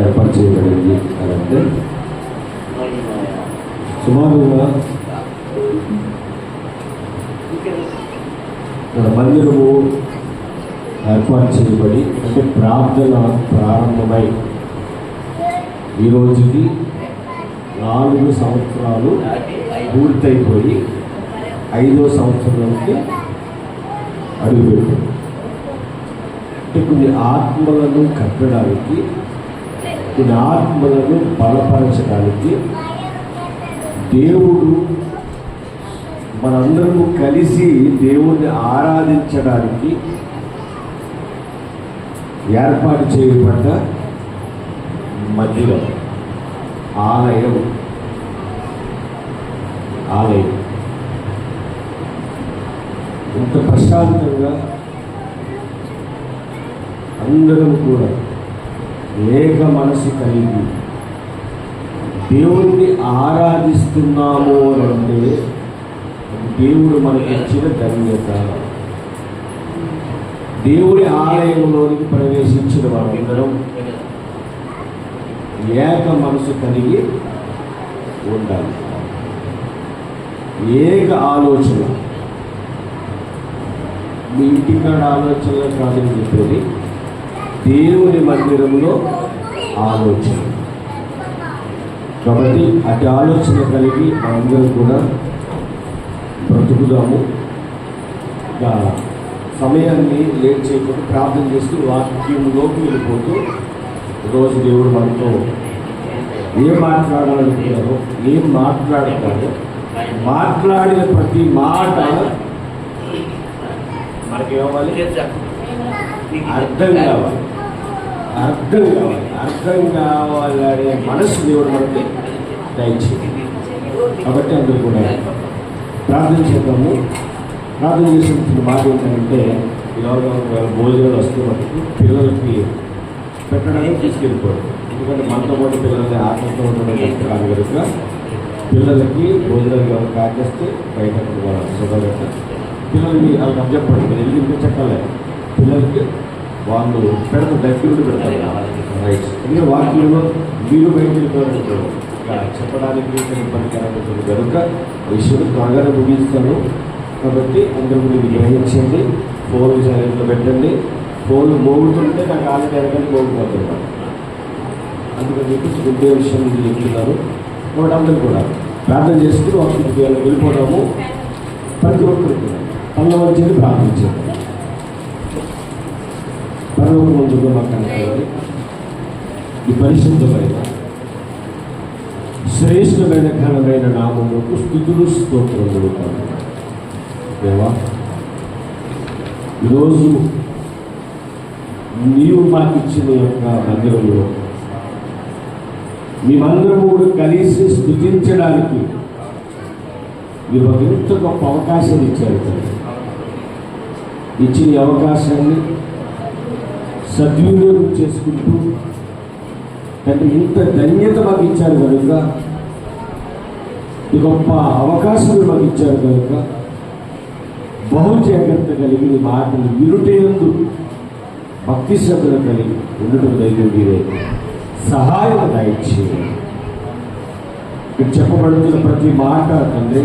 ఏర్పాటు చేయబడింది అదంటే సుమారుగా మందిరము ఏర్పాటు చేయబడి అంటే ప్రార్థన ప్రారంభమై ఈ రోజుకి 4 సంవత్సరాలు పూర్తయిపోయి 5వ సంవత్సరంలోకి అడుగుపెట్టింది. అంటే కొన్ని ఆత్మలను కట్టడానికి, కొన్ని ఆత్మలను బలపరచడానికి దేవుడు మనందరము కలిసి దేవుణ్ణి ఆరాధించడానికి ఏర్పాటు చేయబడ్డ మందిరం, ఆలయం. ఇంత ప్రశాంతంగా అందరం కూడా ఏక మనసు కలిగి దేవుణ్ణి ఆరాధిస్తున్నాము అంటే దేవుడు మనకి ఇచ్చిన ధన్యత. దేవుడి ఆలయంలోనికి ప్రవేశించిన వారందరం ఏక మనసు కలిగి ఉండాలి, ఏక ఆలోచన. మీ ఇంటికాడ ఆలోచనలు కాదని చెప్పేది, దేవుని మందిరంలో ఆలోచన. కాబట్టి అటు ఆలోచన కలిగి అందరూ కూడా బ్రతుకుదాము. సమయాన్ని లేట్ చేయకుండా ప్రార్థన చేస్తూ వాక్యంలోకి వెళ్ళిపోతూ రోజు దేవుడు మనతో ఏం మాట్లాడాలనుకున్నారో, ఏం మాట్లాడతారో, మాట్లాడిన ప్రతి మాట మనకేమవ్వాలి, అర్థం కావాలనే మనసు దేవుడు మనకి దయచేయండి. కాబట్టి అందరూ కూడా ప్రార్థన చేద్దాము. ప్రార్థన చేసిన మాట ఏంటంటే, ఎవరు భోజనాలు వస్తే మటుకు పిల్లలకి పెట్టడానికి తీసుకెళ్ళిపోవడం. ఎందుకంటే మనతో పాటు పిల్లల్ని ఆకలితో ఉండడం కాదు కనుక పిల్లలకి భోజనాలు ఎవరు కాకేస్తే బయట శుభ్రత పిల్లలకి వాళ్ళకి అప్పచెప్పండి. మీరు వెళ్ళి చెప్పలే, పిల్లలకి వాళ్ళు పెడతారు, దగ్గరుండి పెడతారు. రైట్. ఎందుకంటే వాక్యంలో మీరు బయటకు వెళ్ళిపోయారు చెప్పడానికి ఇబ్బందికరంగా ఉంటుంది కనుక విషయం త్వరగానే ముగిస్తాను. కాబట్టి అందరూ మీరు గ్రహించండి. ఫోన్ సైలెంట్లో పెట్టండి. ఫోన్ మోగుతుంటే నాకు ఆల్రెడీ ఎరగని మోగిపోతున్నాను. అందుకని చెప్పి గుడ్డే విషయం మీరు చెప్తున్నారు. కాబట్టి అందరూ కూడా ప్రార్థన చేస్తూ వాక్యం వెళ్ళిపోవడము. ప్రతి ఒక్కరు కూడా తల్ల వచ్చేది ప్రార్థించారు. పరలోక ముందుగా మాట్లాడాలి. ఈ పరిశుద్ధమైన శ్రేష్టమైన ఘనమైన నామముకు స్తుతులు స్తోత్రములు కాదు. దేవా, ఈరోజు నీవు మాకు ఇచ్చిన యొక్క మందిరంలో మేమందరము కూడా కలిసి స్తుతించడానికి మీరు ఒక ఇంత గొప్ప అవకాశం ఇచ్చారు. ఇచ్చిన అవకాశాన్ని సద్వినియోగం చేసుకుంటూ అంటే ఇంత ధన్యత మాకు ఇచ్చారు కనుక, ఈ గొప్ప అవకాశం మాకు ఇచ్చారు కనుక బహు జాగ్రత్త కలిగి ఈ మాటలు వినుటేందు భక్తి శ్రద్ధలు కలిగి ఉండటం ధైర్యం మీరే సహాయం దయచేయండి. ఇక్కడ చెప్పబడుతున్న ప్రతి మాట తండ్రి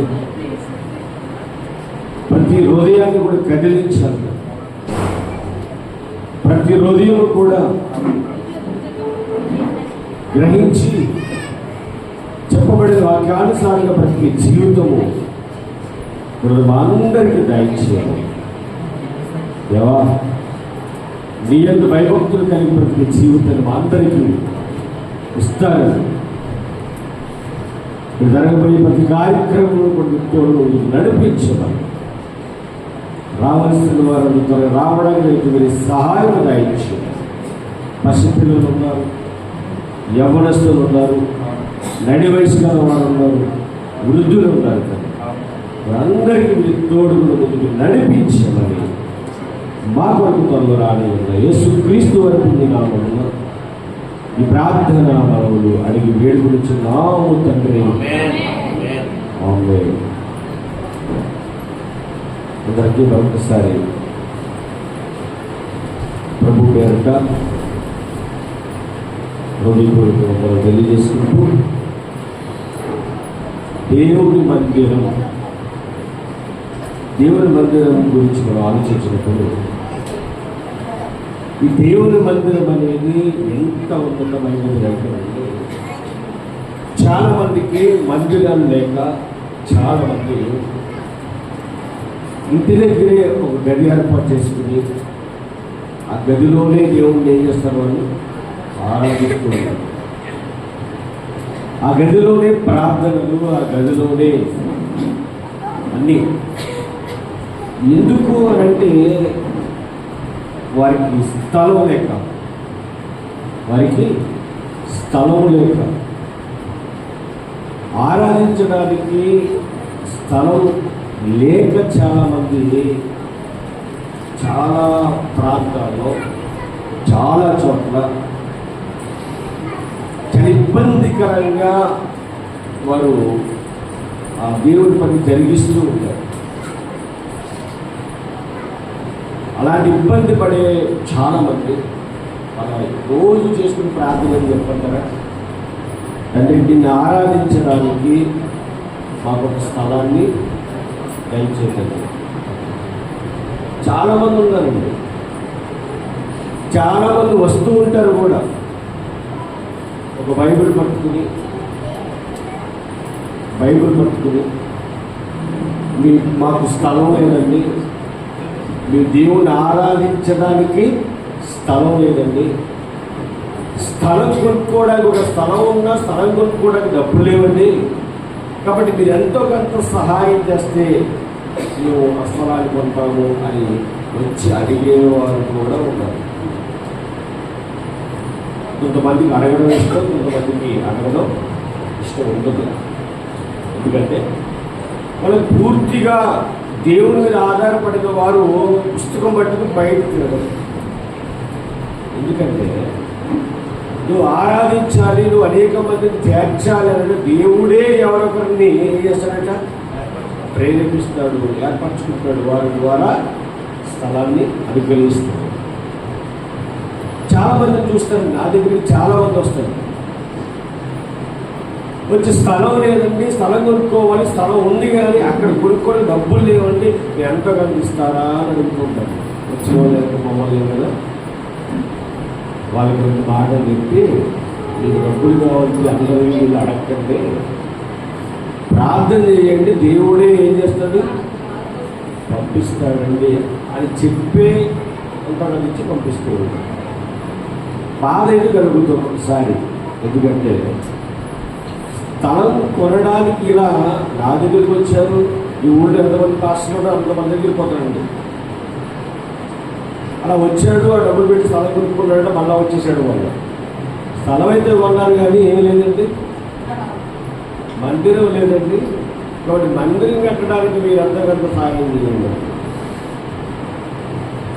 ప్రతి హృదయాన్ని కూడా కదిలించాలి. ప్రతి హృదయం కూడా గ్రహించి చెప్పబడిన వాక్యానుసారంగా ప్రతి జీవితము అందరికీ దయచేయాలి. దేవా, నీ యందు భయభక్తులు కలిగి ప్రతి జీవితాన్ని మా అందరికీ ఇస్తారు. జరగబోయే ప్రతి కార్యక్రమంలో కొన్ని వ్యక్తులను నడిపించమని, రావాల్సిన వారిని త్వరగా రావడానికి మీరు సహాయం దయచేయాలి. పసిపిల్లలు ఉన్నారు, యవ్వనస్తులు ఉన్నారు, నడి వయసు గల వారు ఉన్నారు, వృద్ధులు ఉన్నారు. వారందరికీ మీరు తోడుగులు ముందుకు నడిపించమని మా కొరకు త్వరలో రాని ఉన్న యేసుక్రీస్తు వరకు నామమున ఈ ప్రార్థన మనవులు అడిగి వేడుకొనుచున్నాము తండ్రి. ఆమేన్. అందరికీ మరొకసారి ప్రభు పేరిట హృదయపూర్వకంగా తెలియజేసుకుంటూ, దేవుని మందిరం గురించి మనం ఆలోచించినప్పుడు ఈ దేవుని మందిరం అనేది ఎంత ఉన్నతమైనది అంటే, చాలా మందికి మందిరాలు లేక చాలామంది ఇంటి దగ్గరే ఒక గది ఏర్పాటు చేసుకుని ఆ గదిలోనే దేవుణ్ణి ఏం చేస్తారు అని ఆరాధిస్తున్నారు. ఆ గదిలోనే ప్రార్థనలు, ఆ గదిలోనే అన్నీ. ఎందుకు అని అంటే వారికి స్థలం లేక ఆరాధించడానికి స్థలం లేక చాలామంది చాలా ప్రాంతాల్లో చాలా చోట్ల చాలా ఇబ్బందికరంగా వారు ఆ దేవుడి పని జరిగిస్తూ ఉంటారు. అలాంటి ఇబ్బంది పడే చాలామంది అలా రోజు చేసుకుని ప్రార్థన చెప్పుకుంటారా, అంటే దీన్ని ఆరాధించడానికి మాకు ఒక స్థలాన్ని దయచేయండి. చాలామంది ఉన్నారండి, చాలామంది వస్తూ ఉంటారు కూడా. ఒక బైబిల్ పట్టుకుని మాకు స్థలం లేదండి, మీ దేవుని ఆరాధించడానికి స్థలం లేదండి, స్థలం కొనుక్కోవడానికి ఒక స్థలం ఉన్నా స్థలం కొనుక్కోవడానికి డబ్బులు లేవండి, కాబట్టి మీరు ఎంతో కొంత సహాయం చేస్తే మేము ఒక స్థలాన్ని కొంటాము అని వచ్చి అడిగేవారు కూడా ఉన్నారు. కొంతమందికి అడగడం ఇష్టం, కొంతమందికి అడగడం ఇష్టం ఉండదు. ఎందుకంటే వాళ్ళకి పూర్తిగా దేవుని మీద ఆధారపడిన వారు పుస్తకం పట్టుకుని బయటకు తిరగదు. ఎందుకంటే నువ్వు ఆరాధించాలి, నువ్వు అనేక మందిని చేర్చాలి అంటే దేవుడే ఎవరొకరిని ఏం చేస్తాడట, ప్రేరేపిస్తాడు, ఏర్పరచుకుంటాడు, వారి ద్వారా స్థలాన్ని అనుగ్రహిస్తాడు. చాలా మందిని చూస్తారు, నా దగ్గరికి చాలా మంది వస్తారు, వచ్చి స్థలం లేదండి, స్థలం కొనుక్కోవాలి, స్థలం ఉంది కానీ అక్కడ కొనుక్కోవడం డబ్బులు లేవండి, మీరు ఎంత కనిపిస్తారా అని అడుగుతుంటారు. వచ్చిన వాళ్ళు మమ్మల్ని కదా వాళ్ళకి రెండు మాటలు చెప్పి, మీకు డబ్బులు కావాలి అందరూ వీళ్ళు అడగండి, ప్రార్థన చేయండి, దేవుడే ఏం చేస్తాడు, పంపిస్తాడండి అని చెప్పే కొంతమంది ఇచ్చి పంపిస్తూ ఉంటాడు. బాధ అయితే కలుగుతుంది ఒకసారి. ఎందుకంటే స్థలం కొనడానికి ఇలా నా దగ్గరికి వచ్చారు, ఈ ఊళ్ళో ఎంతమంది పాస్టర్ అంతమంది దగ్గరికి పోతాడండి. అలా వచ్చాడు, ఆ డబ్బులు పెట్టి స్థలం కొనుక్కున్నాడు, మళ్ళీ వచ్చేసాడు. వాళ్ళు స్థలం అయితే కొన్నారు కానీ ఏం లేదండి, మందిరం లేదండి. కాబట్టి మందిరం కట్టడానికి మీరు అంతకంత సాయం చేయండి.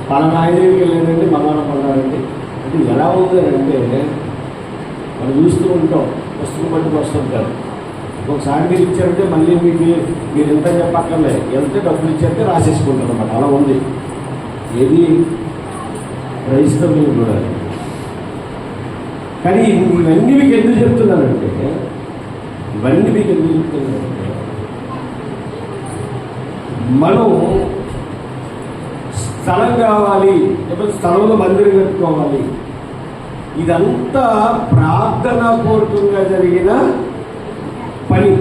పలానా ఆయన దగ్గరికి లేదండి, మళ్ళా పడ్డారండి. అంటే ఎలా ఉంది అంటే మనం చూస్తూ ఉంటాం, వస్తువులు బట్టి వస్తుంటారు. ఒకసారి మీరు ఇచ్చారంటే మళ్ళీ మీరు ఎంత చెప్పక్కర్లే, ఎంత డబ్బులు ఇచ్చారంటే రాసేసుకుంటారు అన్నమాట. అలా ఉంది. ఏది క్రైస్తవ్యం కూడా. కానీ ఇవన్నీ మీకు ఎందుకు చెప్తున్నానంటే మనం స్థలం కావాలి, లేకపోతే స్థలంలో మందిరం కట్టుకోవాలి, ఇదంతా ప్రార్థనాపూర్వకంగా జరిగిన పని.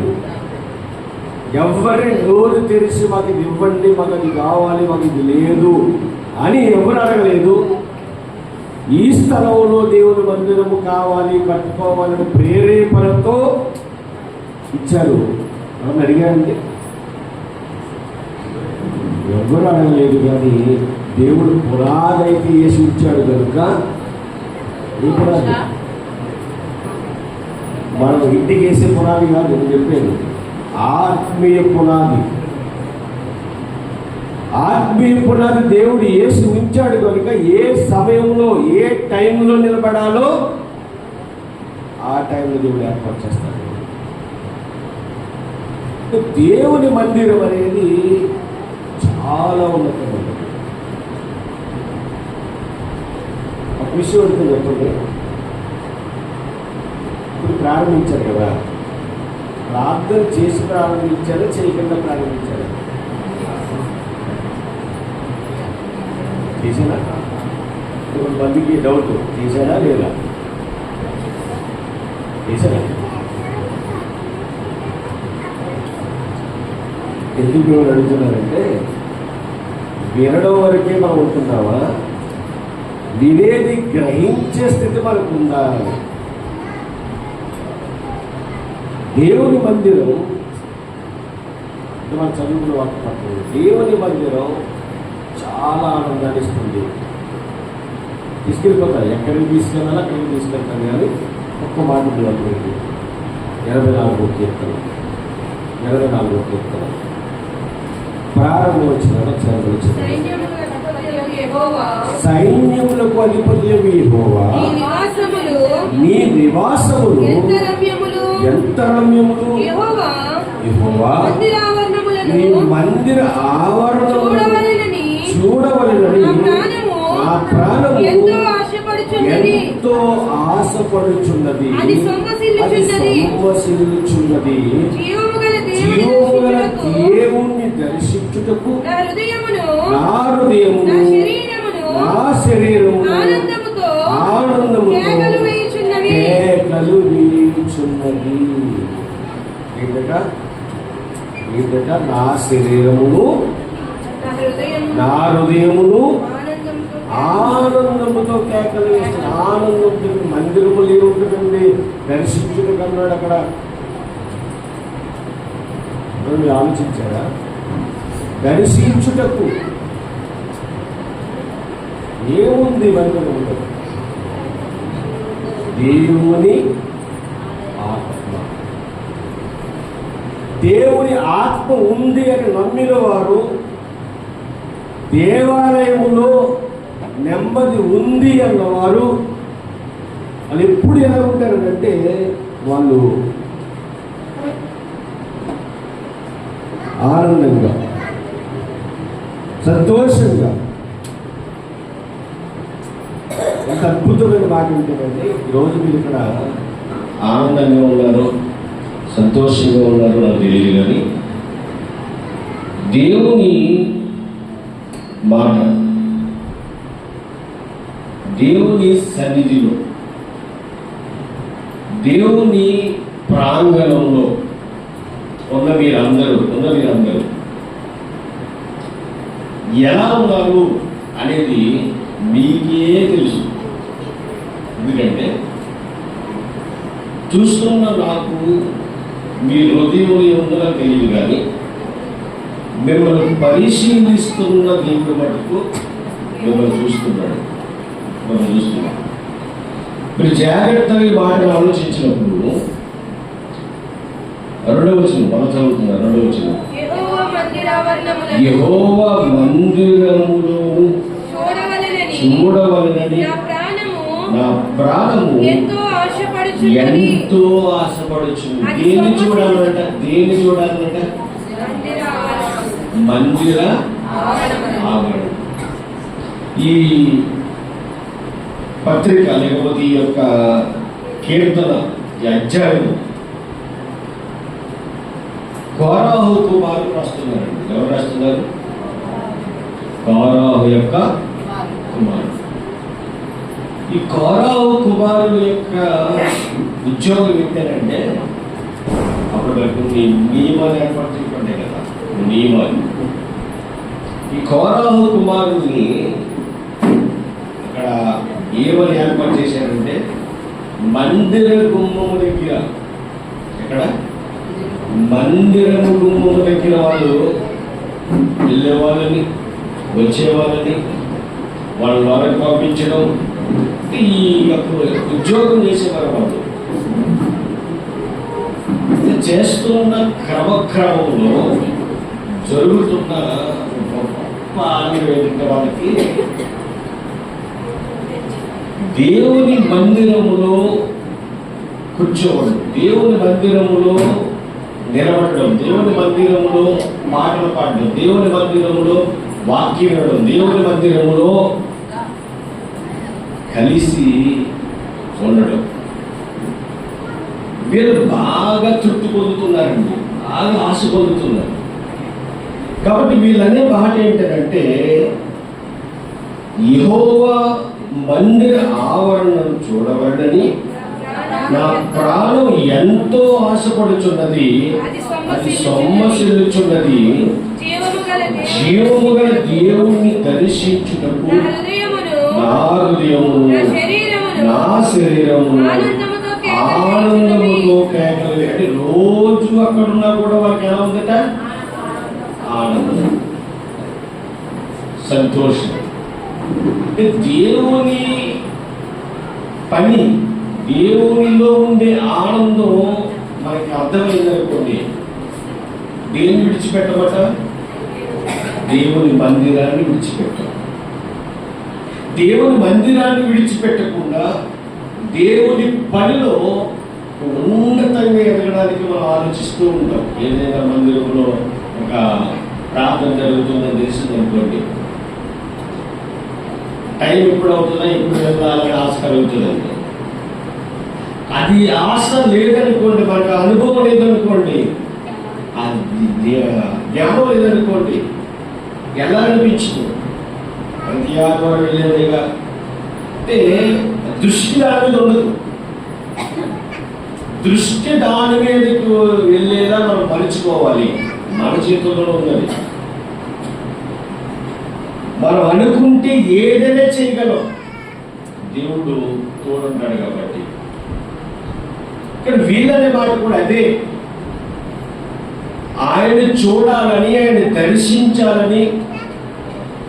ఎవరి నోరు తెరిచి మాకు ఇది ఇవ్వండి, మాకు అది కావాలి, మాకు ఇది లేదు అని ఎవరు అడగలేదు. ఈ స్థలంలో దేవుని మందిరము కావాలి, కట్టుకోవాలని ప్రేరేపణతో ఇచ్చారు. మనం అడిగారండి, ఎవరు అడగలేదు. కానీ దేవుడు పునాది అయితే వేసి ఇచ్చాడు కనుక ఈ పునాది మనం ఇంటికి వేసే పునాది కాదు, నేను చెప్పేది ఆత్మీయ పునాది. ఆత్మీయ పునాది దేవుడు వేసి ఉంచాడు కనుక ఏ సమయంలో ఏ టైంలో నిలబడాలో ఆ టైంలో దేవుడు ఏర్పాటు చేస్తాడు. దేవుని మందిరం అనేది చాలా చాలా ఉన్నతమైనది. ఒక విషయం అడుగుతుంది చెప్పండి. ఇప్పుడు ప్రారంభించారు కదా, ప్రార్థన చేసి ప్రారంభించారా చేయకుండా ప్రారంభించారా? చేసినా? కొంతమందికి డౌట్, చేశారా లేదా? చేశారా? ఎందుకు ఎవరు అడుగుతున్నారంటే, వినడం వరకే మనం ఉంటున్నావా, వినేది గ్రహించే స్థితి మనకు ఉందా? దేవుని మందిరం, మన చదువుకున్న వాక్యం, దేవుని మందిరం చాలా ఆనందాన్ని ఇస్తుంది. తీసుకెళ్ళిపోతారు, ఎక్కడికి తీసుకెళ్ళాలో అక్కడికి తీసుకెళ్తాను. కానీ ఒక్క మాట ఉంది అప్పుడు 84వ కీర్తన ప్రారంభం వచ్చిన సైన్యములకు అధిపత్యం యెహోవా, నీ నివాసములు ఎంత రమ్యములు. యెహోవా నీ మందిర ఆవరణములను చూడవలెనని నా ప్రాణము ఎంతో ఆశపడుచున్నది. అది సొమ్మసిల్లుచున్నది. జీవముగల దేవుణ్ణి దర్శించుటకు నా హృదయమును నా శరీరమును ఆనందముతో కేకలు వేయుచున్నది. ఏంటట? నా శరీరమును నా హృదయమును ఆనందముతో కేకలు వేస్తుంది. ఆనందంతో మందిరములు ఏముంటుందండి, దర్శించుటకు అన్నాడు అక్కడ. మీరు ఆలోచించారా? దర్శించుటకు ఏముంది మందిరములో? దేవుని ఆత్మ. దేవుని ఆత్మ ఉంది అని నమ్మిన వారు దేవాలయములో నెమ్మది ఉంది అన్నవారు వాళ్ళు ఎప్పుడు ఎలా ఉంటారంటే, వాళ్ళు ఆనందంగా సంతోషంగా. ఎంత అద్భుతమైన మాట ఉంటుందండి. ఈరోజు మీరు ఇక్కడ ఆనందంగా ఉన్నారు, సంతోషంగా ఉన్నారు నాకు తెలియదు, కానీ దేవుని మాట, దేవుని సన్నిధిలో, దేవుని ప్రాంగణంలో ఉన్న మీరందరూ ఎలా ఉన్నారు అనేది మీకే తెలుసు. ఎందుకంటే చూస్తున్న నాకు మీ హృదయంలో ఉందో తెలియదు, కానీ మిమ్మల్ని పరిశీలిస్తున్న దేవుడు మటుకు మిమ్మల్ని చూస్తున్నాడు. మీరు జాగ్రత్తగా ఈ మాటను ఆలోచించినప్పుడు రెండవ వచనం మనం చదువుతున్నారు. రెండవ వచనం, యెహోవా మందిరములో చూడవలెనని నా ప్రాణము ఎంతో ఆశపడుచుంది. దేన్ని చూడాలంట? మందిర ఆవరణ. ఈ పత్రిక లేకపోతే ఈ యొక్క కీర్తన, ఈ అధ్యాయం కోరాహు కుమారుడు రాస్తున్నారండి. ఎవరు రాస్తున్నారు? కోరాహు యొక్క కుమారుడు. ఈ కోరాహు కుమారుడు యొక్క ఉద్యోగం ఏంటంటే, అప్పుడు కొన్ని నియమాలు ఏర్పాటు చేయబడ్డాయి కదా, నియమాలు. ఈ కోరాహు కుమారుడిని అక్కడ ఏమని ఏర్పాటు చేశారంటే, మందిర గుమ్మము దగ్గర, ఎక్కడ మందిరము గుమ్మము దగ్గర వాళ్ళు వెళ్ళేవాళ్ళని వచ్చేవాళ్ళని వాళ్ళ లోనికి పంపించడం, ఈ ఉద్యోగం చేసేవారు. వాళ్ళు చేస్తున్న క్రమక్రమంలో జరుగుతున్న గొప్ప ఆనందం వాళ్ళకి దేవుని మందిరములో కూర్చోవడం, దేవుని మందిరములో నిలబడడం, దేవుని మందిరములో పాటలు పాడడం, దేవుని మందిరములో వాక్యం వినడం, దేవుని మందిరంలో కలిసి ఉండడం. వీళ్ళు బాగా తృప్తి పొందుతున్నారండి, బాగా ఆశ పొందుతున్నారు. కాబట్టి వీళ్ళనే మాట ఏంటంటే, యెహోవా మందిర ఆవరణను చూడబడని నా ప్రాణం ఎంతో ఆశపడుచున్నది, అది సొమ్మసిల్లుచున్నది. జీవము గల దేవుణ్ణి దర్శించుటకు నా హృదయమును నా శరీరము ఆనందముతో కేకలు. అంటే రోజు అక్కడ ఉన్నా కూడా వాళ్ళకి ఎలా ఉందట? ఆనందం, సంతోషం. అంటే దేవుని పని, దేవునిలో ఉండే ఆనందం మనకి అర్థమైందనుకోండి. దేన్ని విడిచిపెట్టబట? దేవుని మందిరాన్ని విడిచిపెట్టాం. దేవుని మందిరాన్ని విడిచిపెట్టకుండా దేవుని పనిలో ఉన్నతంగా ఎదగడానికి మనం ఆలోచిస్తూ ఉంటాం. ఏదైనా మందిరంలో ఒక ప్రార్థన జరుగుతుందని తెలిసిందనుకోండి, టైం ఎప్పుడు అవుతుందా, ఎప్పుడు వెళ్ళాలని ఆశ కలుగుతుందండి. అది ఆశ లేదనుకోండి, మనకు అనుభవం లేదనుకోండి, అది జ్ఞాపకం లేదనుకోండి, ఎలా అనిపించదు? ప్రతి ఆదివారం వెళ్ళేదిగా అంటే దృష్టి దాని మీద ఉండదు. దృష్టి దాని మీదకు వెళ్ళేలా మనం మలుచుకోవాలి. మన చేతుల్లో ఉన్నది. మనం అనుకుంటే ఏదైనా చేయగలం, దేవుడు తోడుంటాడు కాబట్టి. కానీ వీళ్ళనే మాట కూడా అదే, ఆయన చూడాలని, ఆయన దర్శించాలని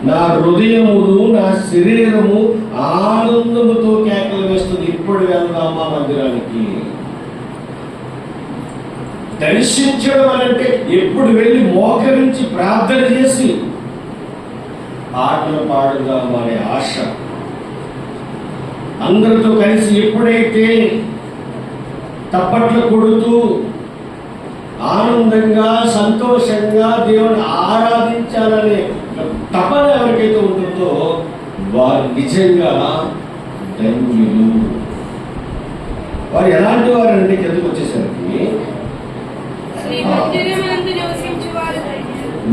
నా హృదయమును నా శరీరము ఆనందముతో కేకలు వేస్తుంది. ఇప్పుడు వెళ్దామా మందిరానికి? దర్శించడం అనంటే ఎప్పుడు వెళ్ళి మోకరించి ప్రార్థన చేసి పాటలు పాడుదామా అనే ఆశ. అందరితో కలిసి ఎప్పుడైతే తప్పట్లు కొడుతూ ఆనందంగా సంతోషంగా దేవుని ఆరాధించాలనే తపన ఎవరికైతే ఉంటుందో వారు నిజంగా ధన్యులు. వారు ఎలాంటి వారంటే కిందకు వచ్చేసరికి,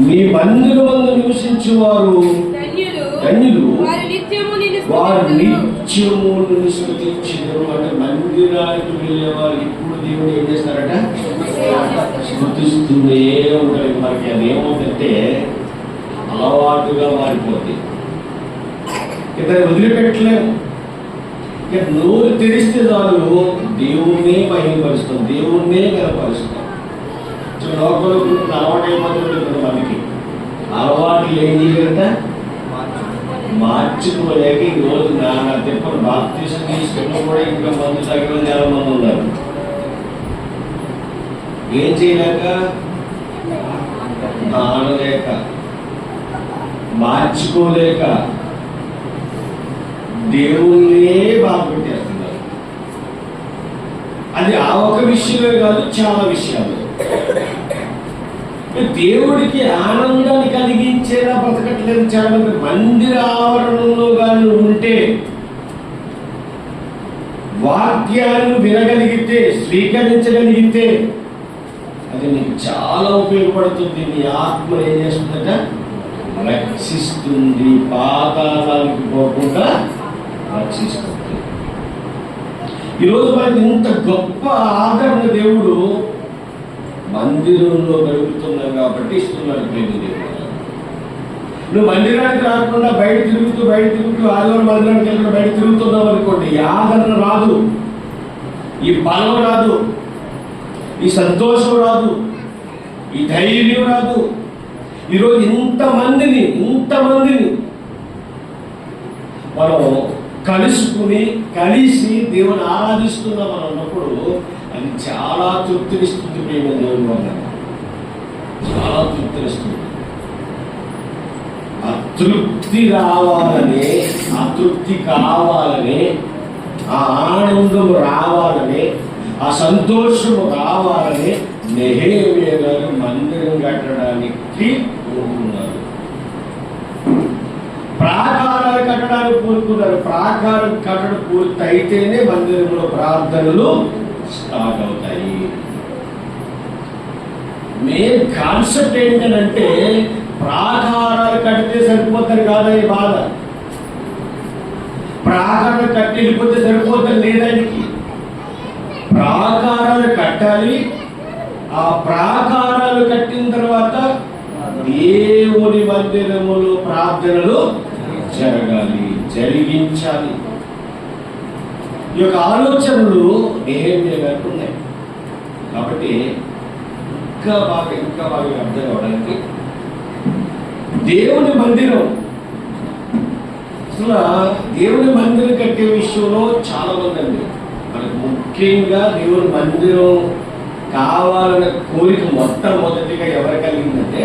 నీ మందిరమందు నివసించువారు ధన్యులు, వారు నిత్యము నిన్ను స్తుతించెదరు. అంటే మందిరానికి వెళ్ళేవారు ఇప్పుడు దేవుడు ఏం చేస్తారట? స్మృతిస్తూనే ఉంటారు. మనకి అది ఏమవుతుందంటే అలవాటుగా మారిపోతుంది. ఇతను వదిలిపెట్టలేము. ఇక నోరు తెరిస్తే చాలు దేవుణ్ణే మహిమపరుస్తాం, దేవుణ్ణే కనపరుస్తాం. లోపల అలవాటు అయిపోతుంది. మనకి అలవాటు లేని కదా మార్చుకోలేక ఈ రోజు నాన్న తిప్పలు బాప్తీసం తీసుకున్న కూడా ఇంకా మందు తగిన చాలా మంది ఉన్నారు. ఏం చేయలేక, ఆనలేక, మార్చుకోలేక దేవుణ్ణే బాగుపెట్టేస్తున్నారు. అది ఆ ఒక విషయమే కాదు, చాలా విషయాలు. దేవుడికి ఆనందాన్ని కలిగించేలా బ్రతకట్లేదు చాలా మంది. మందిర ఆవరణలో కానీ ఉంటే, వాక్యాన్ని వినగలిగితే, స్వీకరించగలిగితే అది నీకు చాలా ఉపయోగపడుతుంది. నీ ఆత్మ ఏం చేస్తుందట? రక్షిస్తుంది. పాతాళానికి పోకుండా రక్షిస్తుంది. ఈరోజు మనకి ఇంత గొప్ప ఆదరణ దేవుడు మందిరంలో గడుపుతున్నాం కాబట్టి ఇస్తున్నాడు. దేవుడు నువ్వు మందిరానికి రాకుండా బయట తిరుగుతూ ఆదివారం మందిరానికి వెళ్ళకుండా బయట తిరుగుతున్నావు అనుకోండి, ఈ ఆదరణ రాదు, ఈ బలం రాదు, ఈ సంతోషం రాదు, ఈ ధైర్యం రాదు. ఈరోజు ఇంతమందిని మనం కలుసుకుని కలిసి దేవుని ఆరాధిస్తున్నాం అని అన్నప్పుడు అది చాలా తృప్తినిస్తుంది. ప్రేమ దేవుని వల్ల చాలా తృప్తినిస్తుంది. అతృప్తి రావాలని, అతృప్తి కావాలని, ఆ ఆనందం రావాలని, ఆ సంతోషము రావాలని నెహెమ్యా గారు మందిరం కట్టడానికి కోరుకున్నారు. కట్టడానికి పూనుకున్నారు. ప్రాకారం కట్టడం పూర్తి అయితేనే మందిరంలో ప్రార్థనలు స్టార్ట్ అవుతాయి. మెయిన్ కాన్సెప్ట్ ఏంటంటే ప్రాకారాలు కడితే సరిపోతుంది కాదని బాధ. ప్రాకారం కట్టి వెళ్ళిపోతే సరిపోతుంది లేదానికి. ప్రాకారాలు కట్టాలి. ఆ ప్రాకారాలు కట్టిన తర్వాత దేవుని మందిరములో ప్రార్థనలు జరగాలి, జరిగించాలి. ఈ యొక్క ఆలోచనలు నెహెమ్యా గారికి ఉన్నాయి. కాబట్టి ఇంకా బాగా అర్థం కావడానికి దేవుని మందిరం, అసలు దేవుని మందిరం కట్టే విషయంలో చాలా మంది అండి మనకు ముఖ్యంగా దేవుని మందిరం కావాలన్న కోరిక మొట్టమొదటిగా ఎవరు కలిగిందండి?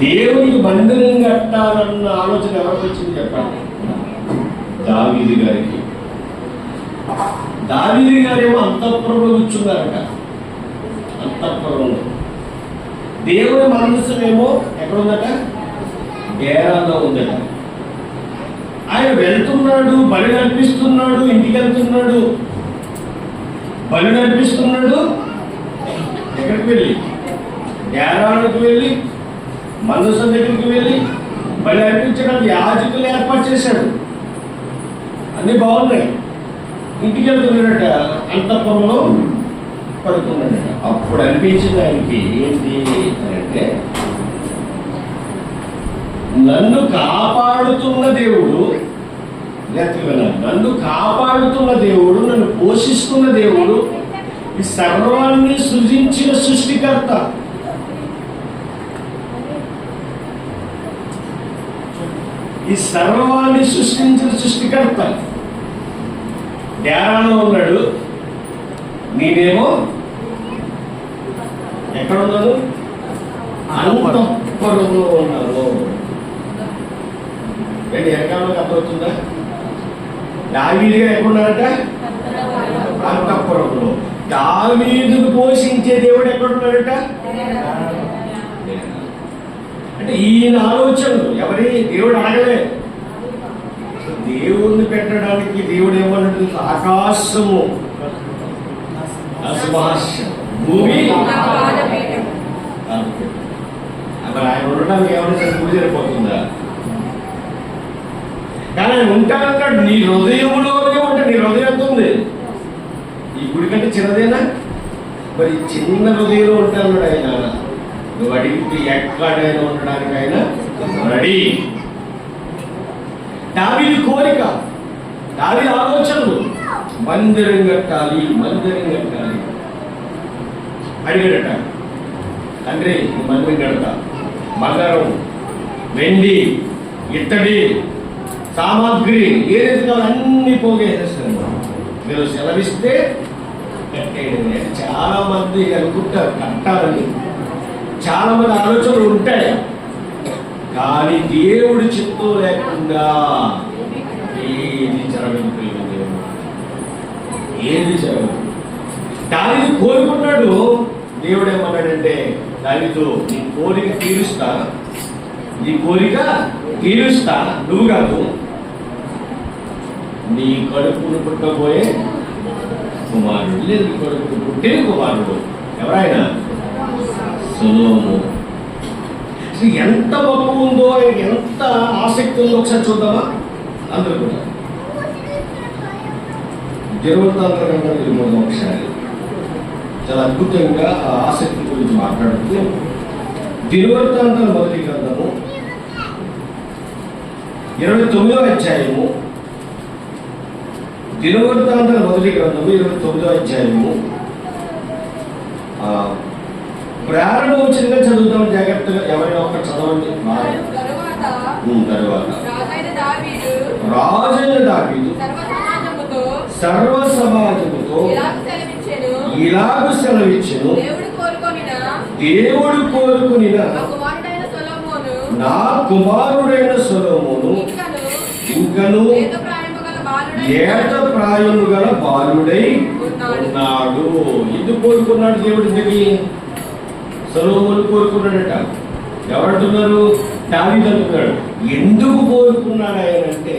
దేవునికి మందిరం కట్టాలన్న ఆలోచన ఎవరికి వచ్చింది చెప్పండి? దావీదు గారికి. దావీదు గారేమో అంతఃపురంలో కూర్చున్నారట. అంతఃపురంలో దేవుని మనస్సునేమో ఎక్కడుందట? డేరాలో ఉందట. ఆయన వెళ్తున్నాడు, బలి నడిపిస్తున్నాడు, ఇంటికి వెళ్తున్నాడు, బలి నడిపిస్తున్నాడు. ఎక్కడికి వెళ్ళి? డేరాలకు వెళ్ళి, మనసు దగ్గరికి వెళ్ళి బలి నడిపించడానికి యాజకులు ఏర్పాటు చేశాడు. అన్ని బాగున్నాయి. ఇంటికి వెళ్తున్నాడట, అంతఃపురంలో పడుతున్నాడట. అప్పుడు అనిపించింది ఆయనకి ఏంటి అంటే, నన్ను కాపాడుతున్న దేవుడు, నన్ను కాపాడుతున్న దేవుడు, నన్ను పోషిస్తున్న దేవుడు, ఈ సర్వాన్ని సృజించిన సృష్టికర్త, ఈ సర్వాన్ని సృష్టించిన సృష్టికర్త ధ్యానంలో ఉన్నాడు. నేనేమో ఎక్కడ ఉన్నాను? అంతఃపురంలో ఉన్నాను. ఎక్కడంలో అర్థమవుతుందా? దావీదుగా ఎక్కడున్నారట? అంతఃపురంలో. దావీదును పోషించే దేవుడు ఎక్కడున్నారట? అంటే ఈయన ఆలోచనలు ఎవరి? దేవుడు అడగలే. దేవుణ్ణి పెట్టడానికి దేవుడు ఏమన్నట్టు? ఆకాశము భూమి. మరి ఆయన ఉండడానికి ఏమన్నా పూజ సరిపోతుందా? కానీ ఆయన ఉంటానంటాడు. నీ హృదయంలోనే ఉంటాడు. నీ హృదయం ఎంత ఉంది? ఈ గుడి కంటే చిన్నదేనా? మరి చిన్న హృదయంలో ఉంటాడు ఆయన. నువ్వు అడిగితే ఎక్కడైనా ఉండడానికి ఆయన రెడీ. దావీదు కోరిక, దావీదు ఆలోచనలు, మందిరం కట్టాలి, మందిరం కట్టాలి అడిగాడట. తండ్రి మందిరం కడతా, బంగారం, వెండి, ఇత్తడి సామాగ్రి ఏదైతే కావాలో అన్ని పోగేసేస్తాను, మీరు సెలవిస్తే కట్టేయడం. చాలా మంది అనుకుంటారు కట్టాలని, చాలా మంది ఆలోచనలు ఉంటాయి. కానీ దేవుడి చిత్తం లేకుండా ఏది జరగదు. ఏది జరగదు. దానిని కోరుకున్నాడు. దేవుడు ఏమన్నాడంటే, దానితో నీ కోరిక తీరుస్తా, నీ కోరిక తీరుస్తా. నువ్వు కాదు, నీ కడుపును పుట్టబోయే కుమారుడు. లేదు, నీ కడుపును పుట్టిన కుమారుడు ఎవరైనా సొలొమోను. ఎంత గొప్ప ఉందో, ఎంత ఆసక్తి ఉందో ఒకసారి చూద్దామా? అందరూ కూడా దినవృత్తాంతాల గ్రంథం ఒకసారి చాలా అద్భుతంగా ఆ ఆసక్తి గురించి మాట్లాడుతూ, దినవృత్తాంతాల మొదటి గ్రంథము 29వ అధ్యాయము, దినవృత్తాంతాల మొదటి గ్రంథము 29వ అధ్యాయము ప్రారంభం వచ్చిందిగా చదువుతాం జాగ్రత్తగా. ఎవరైనా ఒక చదవండి. తరువాత రాజైన దావీదు సర్వ సమాజముతో ఇలాగ సెలవిచ్చెను, దేవుడు కోరుకొనిన నా కుమారుడైన సొలొమోను ఇంకను ఏట ప్రాయము గల బాలుడై ఉన్నాడు. ఎందుకు కోరుకున్నాడు దేవుడి దగ్గర? సొలొమోను కోరుకున్నాడట. ఎవరంటున్నారు? దావీదు అంటున్నాడు. ఎందుకు కోరుకున్నాడు ఆయన అంటే,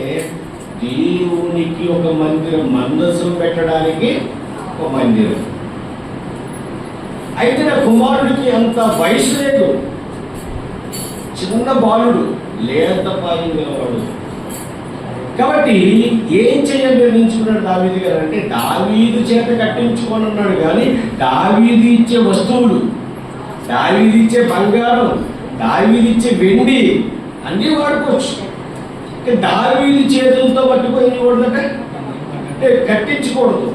దేవునికి ఒక మందిరం, మందసం పెట్టడానికి ఒక మందిరం. అయితే నా కుమారుడికి అంత వయసు లేదు, చిన్న బాలుడు, లేత పాయం గలవాడు. కాబట్టి ఏం చేయాలి నిర్ణయించుకున్నాడు దావీదు గారు అంటే, దావీదు చేత కట్టించుకోనన్నాడు. కానీ దావీదు ఇచ్చే వస్తువులు, దావీదు ఇచ్చే బంగారం, దావీదు ఇచ్చే వెండి అన్నీ వాడుకోవచ్చు. దావీదు చేతులతో పట్టుకొని కూడదంటే కట్టించకూడదు.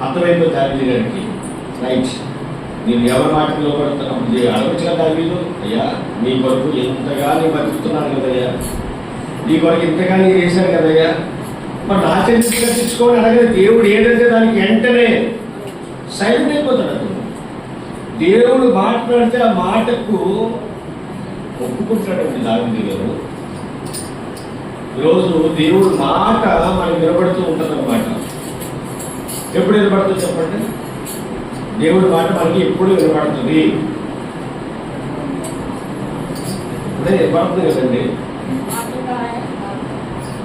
అర్థమైపోయి దావీదు గారికి, రైట్, నేను ఎవరి మాటలో పడుతున్నాను అడగచ్చుగా దావీదు, అయ్యా నీ కొరకు ఎంతగా నేను బతుకుతున్నాను కదయ్యా, నీ కొరకు ఇంతగా నేను చేశాను కదయ్యా, మరి నా చేతి కట్టించుకోని అడగదు. దేవుడు ఏదంటే దానికి వెంటనే సైలెంట్ అయిపోతాడు. దేవుడు మాట్లాడితే ఆ మాటకు ఒప్పుకుంటాడండి దావీదు గారు. ఈరోజు దేవుడు మాట మనకు వినబడుతూ ఉంటుంది అన్నమాట. ఎప్పుడు వినబడుతుంది చెప్పండి? దేవుడి మాట మనకి ఎప్పుడు వినబడుతుంది? ఇప్పుడే వినబడుతుంది కదండి,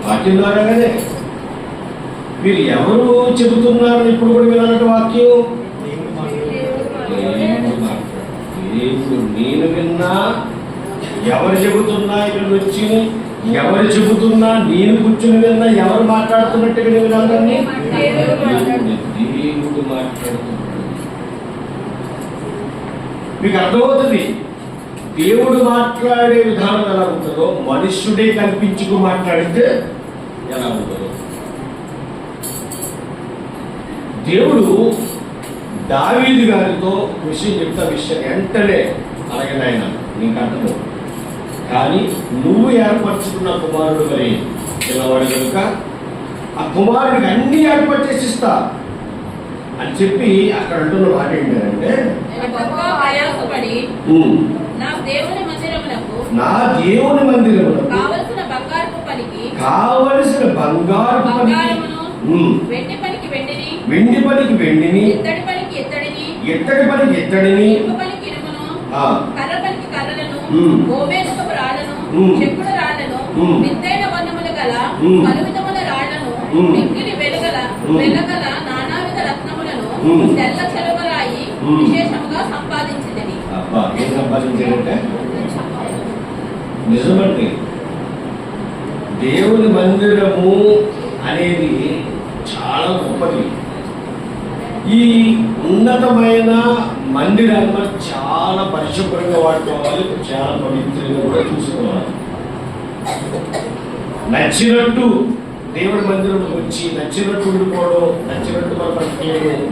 వాక్యం ద్వారానే. మీరు ఎవరు చెబుతున్నారు ఇప్పుడు కూడా వినాలంటే వాక్యం? దేవుడు. నేను విన్నా, ఎవరు చెబుతున్నా ఇక్కడ వచ్చి, ఎవరు చెబుతున్నా నేను కూర్చుని విన్నా, ఎవరు మాట్లాడుతున్నట్టుగా వినాలని దేవుడు మాట్లాడుతున్నాడు. మీకు అర్థమవుతుంది దేవుడు మాట్లాడే విధానం ఎలా ఉంటుందో, మనుష్యుడే కల్పించుకు మాట్లాడితే ఎలా ఉంటుందో. దేవుడు దావీదు గారితో విషయం చెప్తా, విషయం వెంటనే అలాగే నాయన నీకు అర్థము, కానీ నువ్వు ఏర్పరచుకున్న కుమారుడు మరి పిల్లవాడు కనుక ఆ కుమారుడికి అన్ని ఏర్పాటు చేసి ఇస్తా అని చెప్పి అక్కడ అంటున్న మాట ఏంటంటే, నా దేవుని మందిరములకు కావలసిన బంగారపు పనికి వెండి పనికి వెండిని, ఎత్తడి పనికి ఎత్తడిని, కర్ర పనికి కర్రలను, గోమేధపు రాళ్లను, చెక్కుడు రాళ్లను, విత్తైన వర్ణములు గల పలువిధముల రాళ్లను, మిక్కిలి వెలగల నానావిధ రత్నములను తెల్ల చెలవరాయి విశేషముగా సంపాదించిందని. ఏం సంపాదించారంటే నిజమండి, దేవుని మందిరము అనేది చాలా గొప్పది. ఈ ఉన్నతమైన మందిరాన్ని చాలా పరిశుభ్రంగా వాడుకోవాలి, చాలా పవిత్రంగా కూడా చూసుకోవాలి. నచ్చినట్టు దేవుడి మందిరంలో వచ్చి నచ్చినట్టు ఉండిపోవడం, నచ్చినట్టు మనం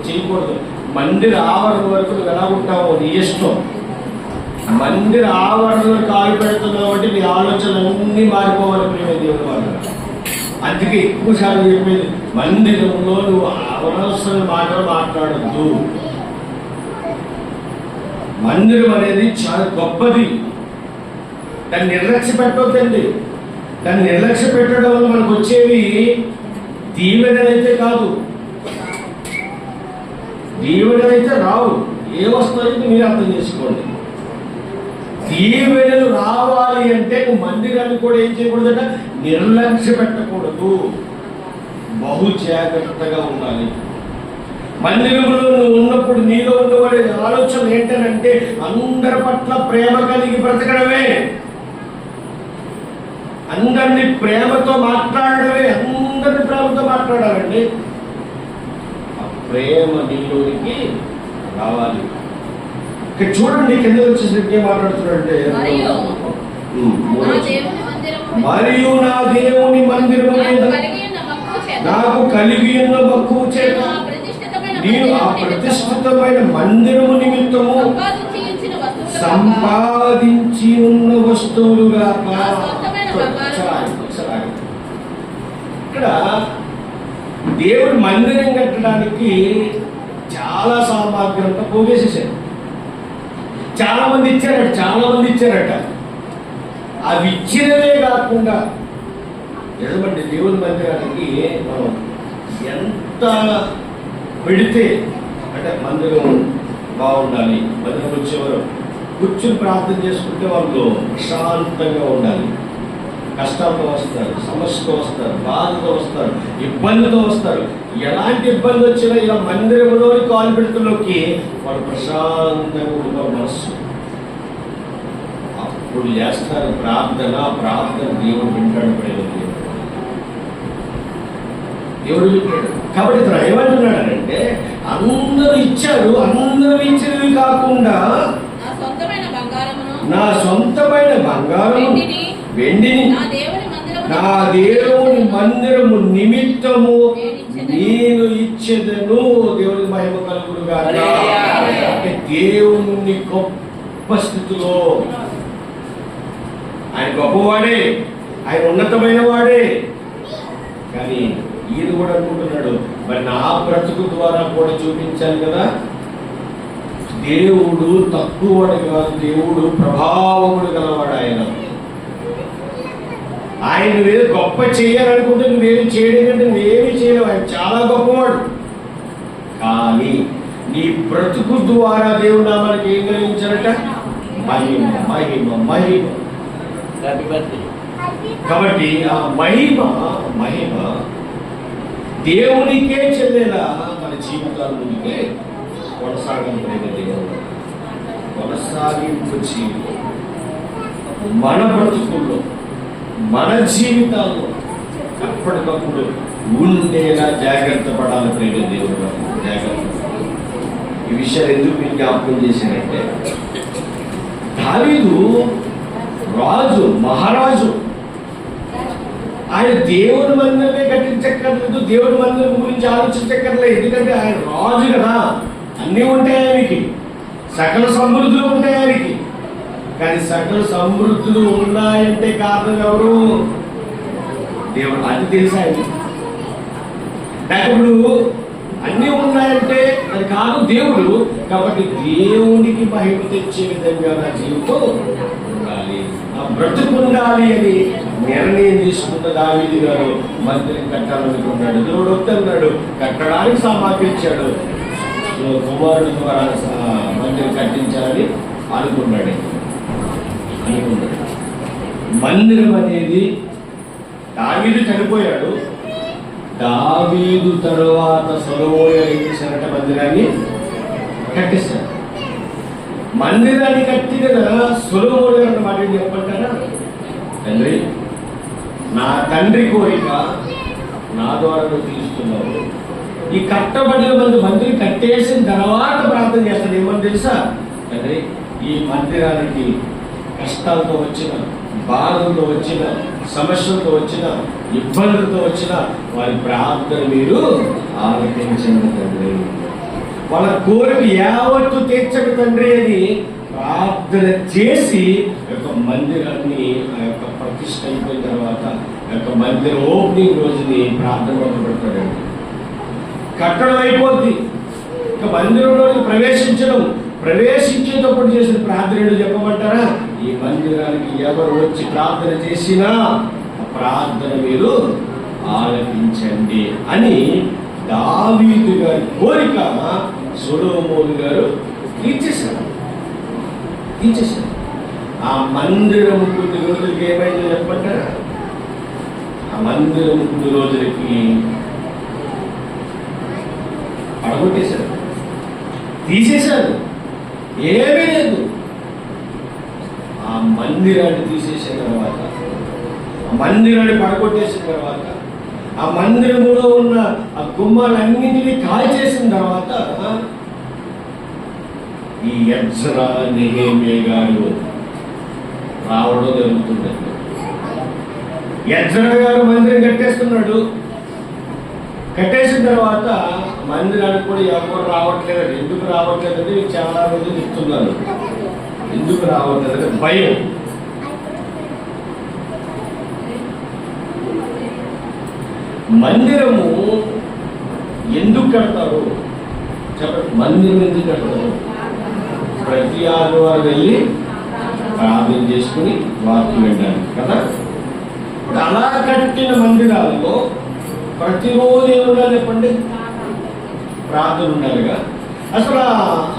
చేయకూడదు. మందిర ఆవరణ వరకు నువ్వు ఎలా ఉంటావో నీ ఇష్టం. మందిర ఆవరణలో కాలు పెడుతున్నావు అంటే నీ ఆలోచనలన్నీ మారిపోవాలి ప్రేమ దేవుడి వల్ల. అందుకే ఎక్కువసార్లు చెప్పేది, మందిరంలో నువ్వు అనవసరమైన మాటలు మాట్లాడద్దు. మందిరం అనేది చాలా గొప్పది, దాన్ని నిర్లక్ష్య పెట్టవద్దండి. దాన్ని నిర్లక్ష్య పెట్టడం వల్ల మనకు వచ్చేవి దీవెనలైతే కాదు, దీవెనలైతే రావు. ఏ వస్తాయో మీరు అర్థం చేసుకోండి. దీవెనలు రావాలి అంటే నువ్వు మందిరాన్ని కూడా ఏం చేయకూడదట, నిర్లక్ష్య పెట్టకూడదు, బహు జాగ్రత్తగా ఉండాలి. మందిరంలో నువ్వు ఉన్నప్పుడు నీలో ఉన్నవాడి ఆలోచన ఏంటంటే అందరి పట్ల ప్రేమ కలిగి బ్రతకడమే, అందరినీ ప్రేమతో మాట్లాడడమే, అందరినీ ప్రేమతో మాట్లాడాలండి. ఆ ప్రేమ నీలోనికి రావాలి. ఇక్కడ చూడండి, కింద వచ్చేసరికి ఏం మాట్లాడుతున్నాడంటే, మరియు నా దేవుని మందిరము మీద నాకు కలిగి ఉన్న మక్కువ చేత నేను ఆ ప్రతిష్ఠితమైన మందిరము నిమిత్తము సంపాదించి ఉన్న వస్తువులుగా. ఇక్కడ దేవుడి మందిరం కట్టడానికి చాలా సామాగ్రి అంతా పోగేసేసారు. చాలా మంది ఇచ్చారట. అవి ఇచ్చినవే కాకుండా ఎటువంటి దేవుని మందిరానికి మనం ఎంత పెడితే, అంటే మందిరం బాగుండాలి. మందిరం వచ్చేవారు కూర్చుని ప్రార్థన చేసుకుంటే వాళ్ళు ప్రశాంతంగా ఉండాలి. కష్టాలతో వస్తారు, సమస్యతో వస్తారు, బాధతో వస్తారు, ఇబ్బందితో వస్తారు. ఎలాంటి ఇబ్బంది వచ్చినా ఇలా మందిరంలోని కాలు పెడుతులోకి వాళ్ళు ప్రశాంతంగా ఉంటారు. మనస్సు అప్పుడు చేస్తారు ప్రార్థన. దేవుడు వింటాడు. దేవుడు వింటాడు. కాబట్టి ఇతను ఏమంటున్నాడంటే అందరూ ఇచ్చారు, అందరూ ఇచ్చినవి కాకుండా నా సొంతమైన బంగారము వెండిని నా దేవుని మందిరము నిమిత్తము నేను ఇచ్చేదను. దేవుని మహిమ కలుగును గాక. అంటే దేవుని గొప్ప స్థితిలో ఆయన గొప్పవాడే, ఆయన ఉన్నతమైన వాడే. కానీ ఈయన కూడా అనుకుంటున్నాడు, మరి నా బ్రతుకు ద్వారా కూడా చూపించాలి కదా. దేవుడు తక్కువవాడు కాదు, దేవుడు ప్రభావముడు గలవాడు. ఆయన నువ్వేదో గొప్ప చేయాలనుకుంటే నువ్వేమి చేయడం కంటే నువ్వేమి చేయలేవు. ఆయన చాలా గొప్పవాడు. కానీ నీ బ్రతుకు ద్వారా దేవుడు నామానికి ఏం కలిగించారట? మహిమ, మహిమ, మహిమ. కాబట్టి ఆ మహిమ దేవునికే చెందేలా మన జీవితాల ముందుకే కొనసాగింపు జీవితం మన బ్రతుకుల్లో మన జీవితాల్లో అప్పటికప్పుడు ఉండేలా జాగ్రత్త పడాలి. ప్రేమ దేవుడు జాగ్రత్త. ఈ విషయాలు ఎందుకు మీకు జ్ఞాపకం చేశానంటే, దావీదు రాజు, మహారాజు. ఆయన దేవుని మందిరమే కట్టించక్కర్లేదు, దేవుని మందిరం గురించి ఆలోచించక్కర్లేదు. ఎందుకంటే ఆయన రాజు కదా, అన్నీ ఉంటాయి ఆయనకి, సకల సమృద్ధులు ఉంటాయి ఆయనకి. కానీ సకల సమృద్ధులు ఉన్నాయంటే కారణం ఎవరు? దేవుడు. అది తెలుసా ఆయనకి? ఇప్పుడు అన్నీ ఉన్నాయంటే అది కాదు దేవుడు. కాబట్టి దేవునికి మహిమ తెచ్చే విధంగా నా జీవితం ఉండాలి, నా బ్రతుకు ఉండాలి అని నిర్ణయం తీసుకున్న దావీదు గారు మందిరం కట్టాలనుకున్నాడు. దేవుడు వద్దన్నాడు, కట్టడానికి సామాగ్రి ఇచ్చాడు. కుమారుడు ద్వారా మందిరం కట్టించాలని అనుకున్నాడు. మందిరం అనేది దావీదు చనిపోయాడు. దావీదు తరువాత సొలొమోను ఏం చేశారట? మందిరాన్ని కట్టేశారు. మందిరాన్ని కట్టిన సొలొమోను గారు మాట చెప్పంటారా? తండ్రి, నా తండ్రి కోరిక నా ద్వారా నువ్వు తీరుస్తున్నావు. ఈ కట్టబడిన మందిరం కట్టేసిన తర్వాత ప్రార్థన చేస్తాను. ఏమని తెలుసా? తండ్రి, ఈ మందిరానికి కష్టాలతో వచ్చిన, బాధలతో వచ్చిన, సమస్యలతో వచ్చిన, ఇబ్బందులతో వచ్చిన వారి ప్రార్థన మీరు ఆలకించండి తండ్రి. వాళ్ళ కోరిక యావత్తు తీర్చండి తండ్రి అని ప్రార్థన చేసి యొక్క మందిరాన్ని ఆ యొక్క ప్రతిష్ఠ అయిపోయిన తర్వాత యొక్క మందిర ఓపెనింగ్ రోజుని ప్రార్థన మొదలు పెడతాడండి. కట్టడం అయిపోద్ది. ఇక మందిరంలోకి ప్రవేశించేటప్పుడు చేసిన ప్రార్థనలు చెప్పమంటారా? ఈ మందిరానికి ఎవరు వచ్చి ప్రార్థన చేసినా ప్రార్థన మీరు ఆలకించండి అని దావీదు గారి కోరిక సొలొమోను గారు తీర్చేశారు. ఆ మందిరం కొన్ని రోజులకి ఏమైందో చెప్పంటారా? ఆ మందిరం కొన్ని రోజులకి పడగొట్టేశారు, తీసేశారు. ఏమీ లేదు. ఆ మందిరాన్ని తీసేసిన తర్వాత, ఆ మందిరాన్ని పడగొట్టేసిన తర్వాత, ఆ మందిరంలో ఉన్న ఆ గుమ్మాలన్నింటినీ కాల్చేసిన తర్వాత ఈ ఎజ్రా నెహెమ్యా గారు రావడం జరుగుతుంది. ఎజ్రా గారు మందిరం కట్టేస్తున్నాడు. కట్టేసిన తర్వాత మందిరానికి కూడా ఎవరు రావట్లేదు. ఎందుకు రావట్లేదంటే చాలా మంది చెప్తున్నారు. ఎందుకు రావట్లేదంటే భయం. మందిరము ఎందుకు కడతారు చెప్పండి? మందిరం ఎందుకు కడతారు? ప్రతి ఆదివారం వెళ్ళి ప్రార్థన చేసుకుని వాక్యం వింటారు కదా. అలా కట్టిన మందిరాల్లో ప్రతిరోజు ఏముండాలి చెప్పండి? ప్రార్థన ఉండాలిగా. అసలు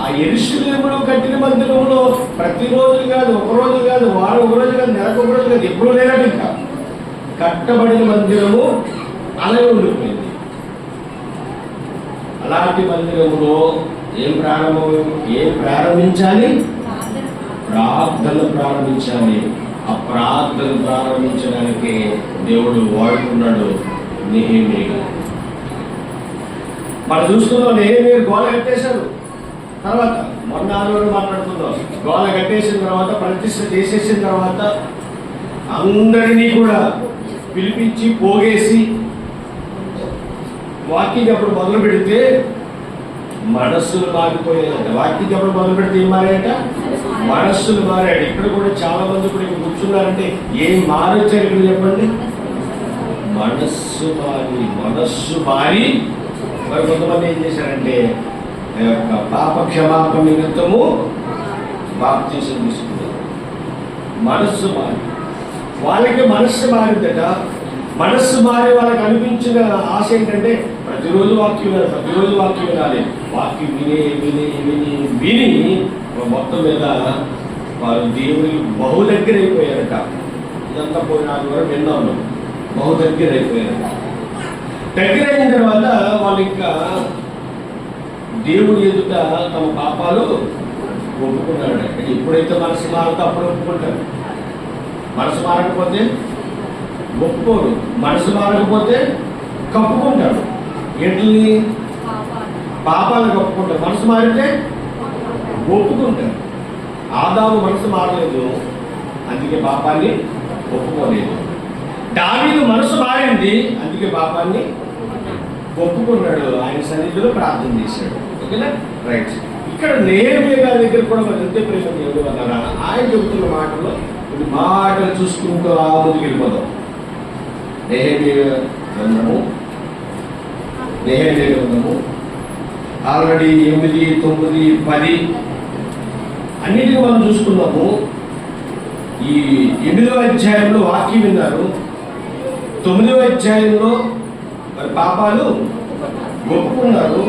ఆ యెరూషలేములో కట్టిన మందిరంలో ప్రతిరోజు కాదు, ఒక రోజు కాదు, వారం ఒక రోజు కాదు, నెలకు ఒక రోజు కాదు, ఎప్పుడూ లేనట్టు ఇంకా కట్టబడిన మందిరము అలాగే ఉండిపోయింది. అలాంటి మందిరములో ఏం ప్రారంభించాలి? ప్రార్థన ప్రారంభించాలి. ఆ ప్రార్థన ప్రారంభించడానికి దేవుడు వాడుకున్నాడు నెహెమీయా. మనం చూసుకున్నాం, నెహెమీయా గోడ కట్టేశారు. తర్వాత మొన్న ఆదివారం మాట్లాడుతున్నాం, గోడ కట్టేసిన తర్వాత, ప్రతిష్ఠ చేసేసిన తర్వాత అందరినీ కూడా పిలిపించి పోగేసి వాకింగ్ అప్పుడు మొదలు పెడితే మనస్సులు మారిపోయాయట. వాకింగ్ అప్పుడు మొదలు పెడితే ఏం మారాయట? మనస్సులు మారాడు. ఇక్కడ కూడా చాలా మంది ఇప్పుడు ఇక్కడ కూర్చున్నారంటే ఏం మారొచ్చారు ఇక్కడ చెప్పండి? మనస్సు మారి మరి కొంతమంది ఏం చేశారంటే పాప క్షమాపణ నిమిత్తము బాప్తీసం తీసుకున్నారు. మనస్సు మారి వాళ్ళకి మనస్సు మారిందట. మనస్సు మారి వాళ్ళకి అనిపించిన ఆశ ఏంటంటే ప్రతిరోజు వాక్యం వినాలి. వాక్యం విని మొత్తం మీద వారు దేవుని బహు దగ్గర అయిపోయారట. ఇదంతా పోయిన వరకు విన్నాము. బహు దగ్గర అయిపోయారట. దగ్గర అయిన తర్వాత వాళ్ళు ఇంకా దేవుని ఎదుట తమ పాపాలు ఒప్పుకున్నాడు. ఎప్పుడైతే మనసు మారుతో అప్పుడు ఒప్పుకుంటారు. మనసు మారకపోతే ఒప్పుకోరు. మనసు మారకపోతే కప్పుకుంటాడు. ఎట్లని? పాపాలను కప్పుకుంటారు. మనసు మారితే ఒప్పుకుంటారు. ఆదాము మనసు మారలేదు, అందుకే పాపాన్ని ఒప్పుకోలేదు. దావీదు మనసు మారింది, అందుకే పాపాన్ని ఒప్పుకున్నాడు. ఆయన సన్నిధిలో ప్రార్థన చేశాడు. ఓకేనా? రైట్. ఇక్కడ నెహెమీయా గారి దగ్గర కూడా మరి ఎంత ప్రేమ దేవుడు అన్నారా? ఆయన చెబుతున్న మాటలో కొన్ని మాటలు చూసుకుంటూ ఆ ముందుకు వెళ్ళిపోదాం. నెహెమీయా గ్రంథము ఆల్రెడీ 8, 9, 10 అన్నిటిని మనం చూసుకున్నాము. ఈ 8వ అధ్యాయంలో వాక్యం విన్నారు. 9వ అధ్యాయంలో మరి పాపాలు ఒప్పుకున్నారు.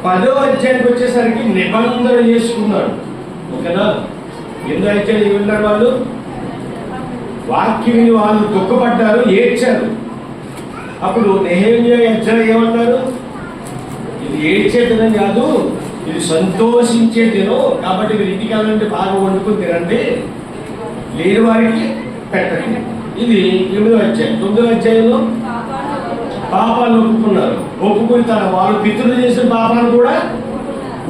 10వ అధ్యాయానికి వచ్చేసరికి నిబంధన చేసుకున్నాడు. ఓకేనా? 8వ అధ్యాయం విన్నారు. వాళ్ళు వాక్యం విని వాళ్ళు దుఃఖపడ్డారు, ఏడ్చారు. అప్పుడు నెహెమీయా అధ్యాయం ఏమన్నారు? ఇది ఏడ్చేదినం కాదు, ఇది సంతోషించే దినం. కాబట్టి మీరు ఇంటికి వెళ్ళంటే బాగా వండుకుని తినండి, లేని వారికి పెట్టండి. ఇది 8వ అధ్యాయం. 9వ అధ్యాయంలో పాపాలు ఒప్పుకుని తన వాళ్ళు పితృలు చేసిన పాపాలను కూడా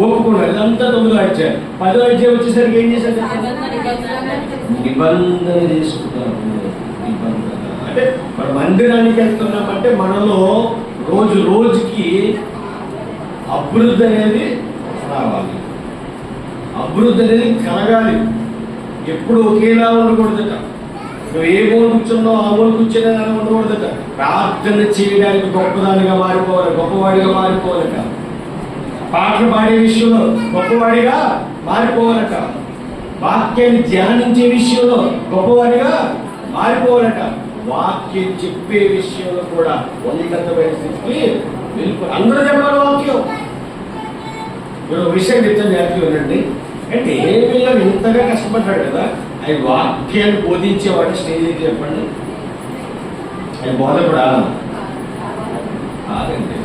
ఒప్పుకున్నారు. ఇదంతా 9వ అధ్యాయం. 10వ అధ్యాయం వచ్చేసరికి ఏం చేశారు? నిబంధన చేసుకున్నారు. నిబంధన అంటే మన మందిరానికి వెళ్తున్నామంటే మనలో రోజు రోజుకి అభివృద్ధి అనేది రావాలి, అభివృద్ధి అనేది కలగాలి. ఎప్పుడు ఒకేలా ఉండకూడదట. నువ్వు ఏ మూల కూర్చున్నావు ఆ మూల కూర్చునే ఉండకూడదట. ప్రార్థన చేయడానికి గొప్పదానిగా మారిపోవాలి, గొప్పవాడిగా మారిపోవాలట. పాటలు పాడే విషయంలో గొప్పవాడిగా మారిపోవాలట. వాక్యాన్ని ధ్యానించే విషయంలో గొప్పవాడిగా మారిపోవాలట. వాక్యం చెప్పే విషయంలో కూడా ఉన్నతమైన స్థితికి వెళ్ళిపోవాలి. అందరూ చెప్పాలి వాక్యం. మీరు విషయం చెప్తాను, జాగ్రత్తగా వినండి. అంటే నెహెమీయా ఇంతగా కష్టపడ్డాడు కదా, ఆయన వాక్యాన్ని బోధించేవాడు. స్టేజ్ అయితే చెప్పండి, ఆయన బోధకుడా? కాదండి,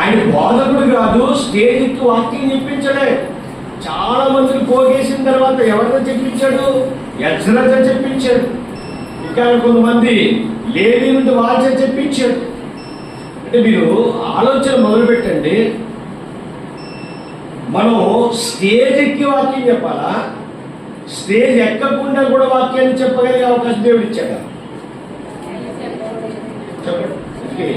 ఆయన బోధకుడు కాదు. స్టేజ్ ఎక్కి వాక్యం చెప్పించలే. చాలా మందిని పోగేసిన తర్వాత ఎవరితో చెప్పించాడు? ఎజ్రాతో చెప్పించాడు. ఇంకా కొంతమంది లేవీ నుండి వాళ్ళ చెప్పించాడు. అంటే మీరు ఆలోచన మొదలు పెట్టండి. మనం స్టేజ్ ఎక్కి వాక్యం చెప్పాలా? స్టేజ్ ఎక్కకుండా కూడా వాక్యాన్ని చెప్పగలిగే అవకాశం దేవుడు ఇచ్చాడు. చెప్పండి.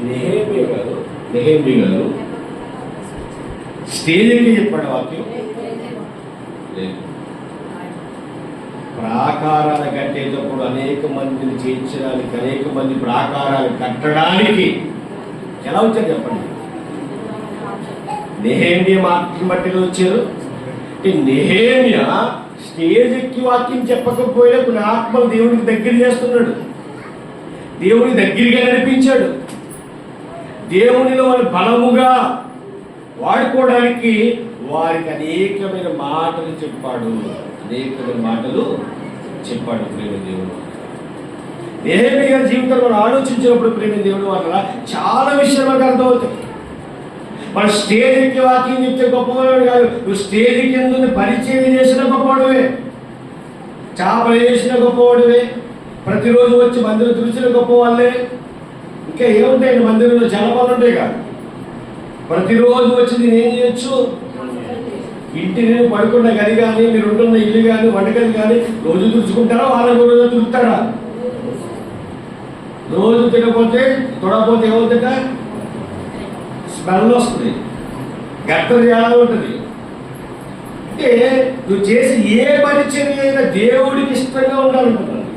నెహెమీయా గారు స్టేజ్ ఎక్కి చెప్పాడు వాక్యం లేదు. ప్రాకారాలు కట్టేటప్పుడు అనేక మందిని చేర్చడానికి, అనేక మంది ప్రాకారాలు కట్టడానికి ఎలా వచ్చారు చెప్పండి? నెహెమీయా మాటలు బట్టి వచ్చారు. నెహెమీయా స్టేజ్ ఎక్కి వాక్యం చెప్పకపోయినా కొన్ని ఆత్మలు దేవునికి దగ్గర చేస్తున్నాడు, దేవుని దగ్గరగా నడిపించాడు. దేవునిలో వారి బలముగా వాడుకోవడానికి వారికి అనేకమైన మాటలు చెప్పాడు. ప్రేమ దేవుడు. నెహెమీయా జీవితంలో మనం ఆలోచించినప్పుడు ప్రేమ దేవుడు వల్ల చాలా విషయాలు మనకు అర్థమవుతాయి. మన స్టేజ్ ఎక్కి వాకింగ్ చెప్తే గొప్పవాడు కాదు, నువ్వు స్టేజ్ కింద పరిచయం చేసిన గొప్పవాడువే, చేపలు చేసిన గొప్పవాడువే, ప్రతిరోజు వచ్చి మందిరం తుడిచిన గొప్ప వాళ్ళే. ఇంకా ఏముంటాయండి మందిరంలో జలపాలు ఉంటాయి కాదు. ప్రతిరోజు వచ్చి నేను ఏం చేయొచ్చు, ఇంటిని పడుకున్న గది కానీ మీరు ఉంటున్న ఇల్లు కానీ వంటగది కానీ రోజు తుడుచుకుంటారా, వాళ్ళకి రోజు తుడుతారా? రోజు తినకపోతే తొడకపోతే ఏమవుతుంట, స్మెల్ వస్తుంది, గట్టలు చాలా ఉంటుంది. అంటే నువ్వు చేసి ఏ పరిచయం అయినా దేవుడికి ఇష్టంగా ఉండాలనుకుంటున్నాను.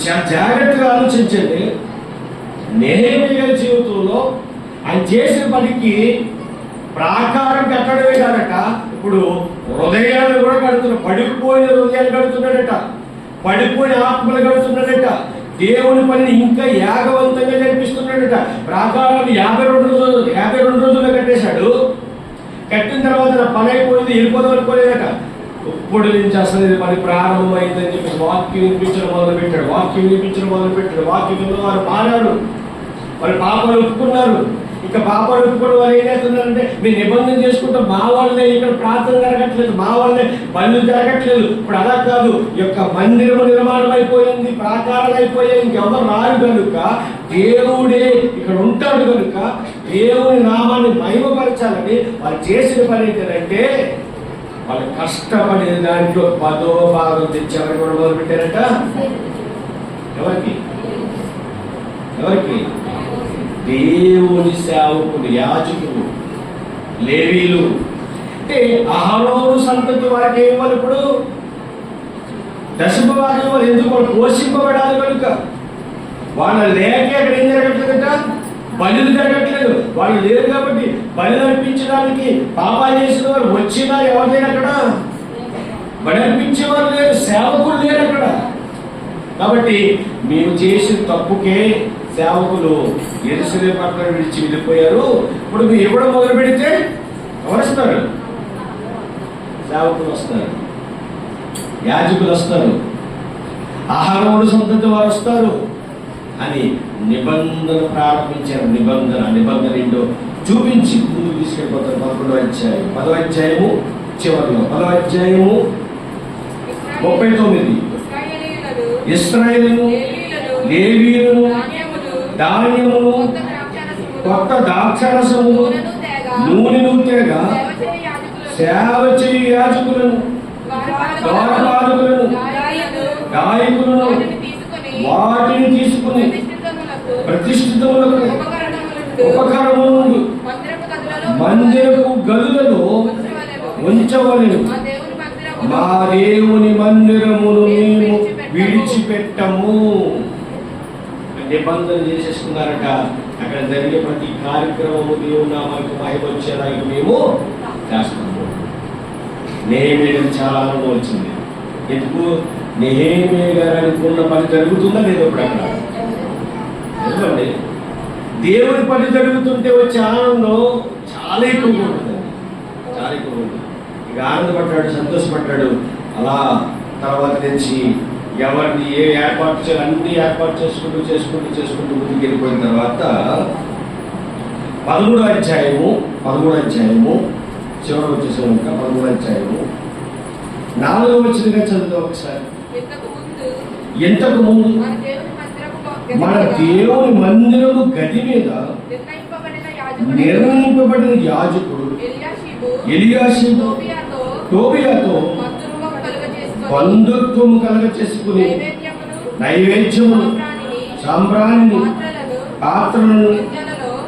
చాలా జాగ్రత్తగా ఆలోచించండి. నెహెమీయా జీవితంలో ఆయన చేసిన పనికి ప్రాకారం కట్టడమే కాదట, ఇప్పుడు హృదయాలు కూడా కడుతున్నాడు. పడిపోయిన హృదయాలు కడుతున్నాడట, పడిపోయిన ఆత్మలు కడుతున్నాడట, దేవుని పనిని ఇంకా యాగవంతంగా జరిపిస్తున్నాడట. ప్రాకారాలు 52 రోజుల్లో కట్టేశాడు. కట్టిన తర్వాత నా పని అయిపోయింది, వెళ్ళిపోదాం అనుకోలేదట. ఇప్పుడు నుంచి అసలు ఇది పని ప్రారంభమైందని చెప్పేసి వాక్యం వినిపించడం మొదలుపెట్టాడు. వాక్యం వారు మారారు, వారి పాపాలు ఒప్పుకున్నారు. ఇక పాపాలు ఒప్పుకోవడం వారు ఏం చేస్తున్నారంటే, మీరు నిబంధన చేసుకుంటే మా వాళ్ళే ఇక్కడ ప్రార్థన జరగట్లేదు, మా వాళ్ళే పనులు జరగట్లేదు. ఇప్పుడు అలా కాదు, ఈ యొక్క మందిరం నిర్మాణం అయిపోయింది, ప్రాకారాలు అయిపోయాయి, ఇంకెవరు రారు కనుక దేవుడే ఇక్కడ ఉంటాడు కనుక దేవుని నామాన్ని మహిమపరచాలని వాళ్ళు చేసిన పని ఏంటంటే, వాళ్ళు కష్టపడిన దాంట్లో 10వ భాగం తెచ్చి ఎవరికి కూడా మొదలుపెట్టారట. ఎవరికి? దేవుని సేవకుడు, యాజకుడు, లేవీలు. అంటే అహరోను సంతతి వారికి ఏమని ఇప్పుడు దశమ భాగం వారు ఎందుకు వాళ్ళు పోషింపబడాలి కనుక. వాళ్ళ లేక అక్కడ ఏం జరగట్లేదట, బలులు జరగట్లేదు. వాళ్ళు లేరు కాబట్టి బలి అర్పించడానికి పాపాలు చేసిన వారు వచ్చినా ఎవరైనా అక్కడ బలి అర్పించేవారు లేరు, సేవకులు లేరు అక్కడ. కాబట్టి మేము చేసిన తప్పుకే సేవకులు యెరూషలేము పట్టణం విడిచి వెళ్ళిపోయారు. ఇప్పుడు మీరు ఇవ్వడం మొదలు పెడితే ఎవరు వస్తారు? సేవకులు వస్తారు, యాజకులు వస్తారు, అహరోను సంతతి వారు వస్తారు అని నిబంధన ప్రారంభించారు. నిబంధన ఏంటో చూపించి ముందుకు తీసుకెళ్ళిపోతారు. 10వ అధ్యాయము చివరిలో 10వ అధ్యాయము 39 ఇశ్రాయేలును, లేవీయులను, ధాన్యమును, కొత్త ద్రాక్షారసమును, నూనెను తేగా సేవ చేయి యాజకులను, ద్వారపాలకులను, గాయకులను వాటిని తీసుకుని ప్రతిష్ఠితములకు ఉపకరణములు మందిరపు గదులలో ఉంచవలెను. మా దేవుని మందిరమును మేము విడిచిపెట్టము. నిబంధన చేసేసుకున్నారట. అక్కడ జరిగే ప్రతి కార్యక్రమము దేవుని నామానికి మహిమ వచ్చేలాగా మేము చేస్తాము. నెహెమీయా చాలా ఆనందం వచ్చింది. ఎందుకు? నెహెమీయా గారు అనుకున్న పని జరుగుతుందా లేదు? ఇప్పుడు అక్కడ ఎందుకండి దేవుని పని జరుగుతుంటే వచ్చే ఆనందం చాలా ఎక్కువగా ఉంటుంది, చాలా ఎక్కువగా ఉంటుంది. ఇక ఆనందపడ్డాడు, సంతోషపడ్డాడు. అలా తర్వాత నుంచి ఎవరిని ఏ ఏర్పాటు చేయాలి అన్ని ఏర్పాటు చేసుకుంటూ ముందుకు వెళ్ళిపోయిన తర్వాత 13వ అధ్యాయము చివరికి వచ్చేసాము. ఇంకా 13వ అధ్యాయము 4వ వచనంగా చదువుతాం ఒకసారి. ఇంతకు ముందు మన దేవుని మందిరము గది మీద నిర్ణయింపబడిన యాజకుడు ఎలియాషీబు టోబియాతో బంధుత్వము కలగ చేసుకుని నైవేద్యము, సాంబ్రాణిని, పాత్రలను,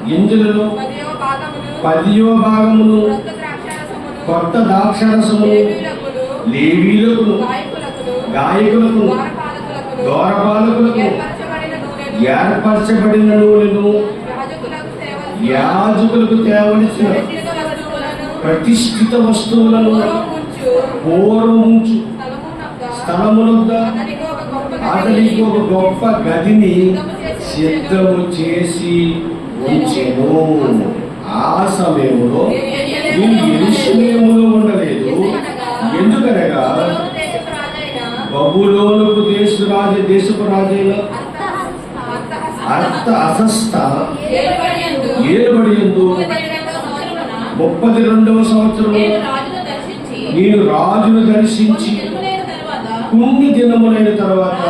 గింజలను, 10వ భాగమును, కొత్త ద్రాక్షారసమును, లేవీయులకు, గాయకులకు, ద్వారపాలకులకు ఏర్పరచబడిన నూనెను, యాజకులకు తేవలసిన ప్రతిష్ఠిత వస్తువులను పూర్వముంచు స్థలములొద్ద అతనికి ఒక గొప్ప గదిని సిద్ధము చేసి ఉంచెను. ఆ సమయంలో వీళ్ళు యెరూషలేములో ఉండలేదు. ఎందుకనగా బబులోను దేశపు రాజైన అర్తహషస్త ఏలుబడియందు 32వ సంవత్సరం నేను రాజును దర్శించి కొన్ని దినములైన తర్వాత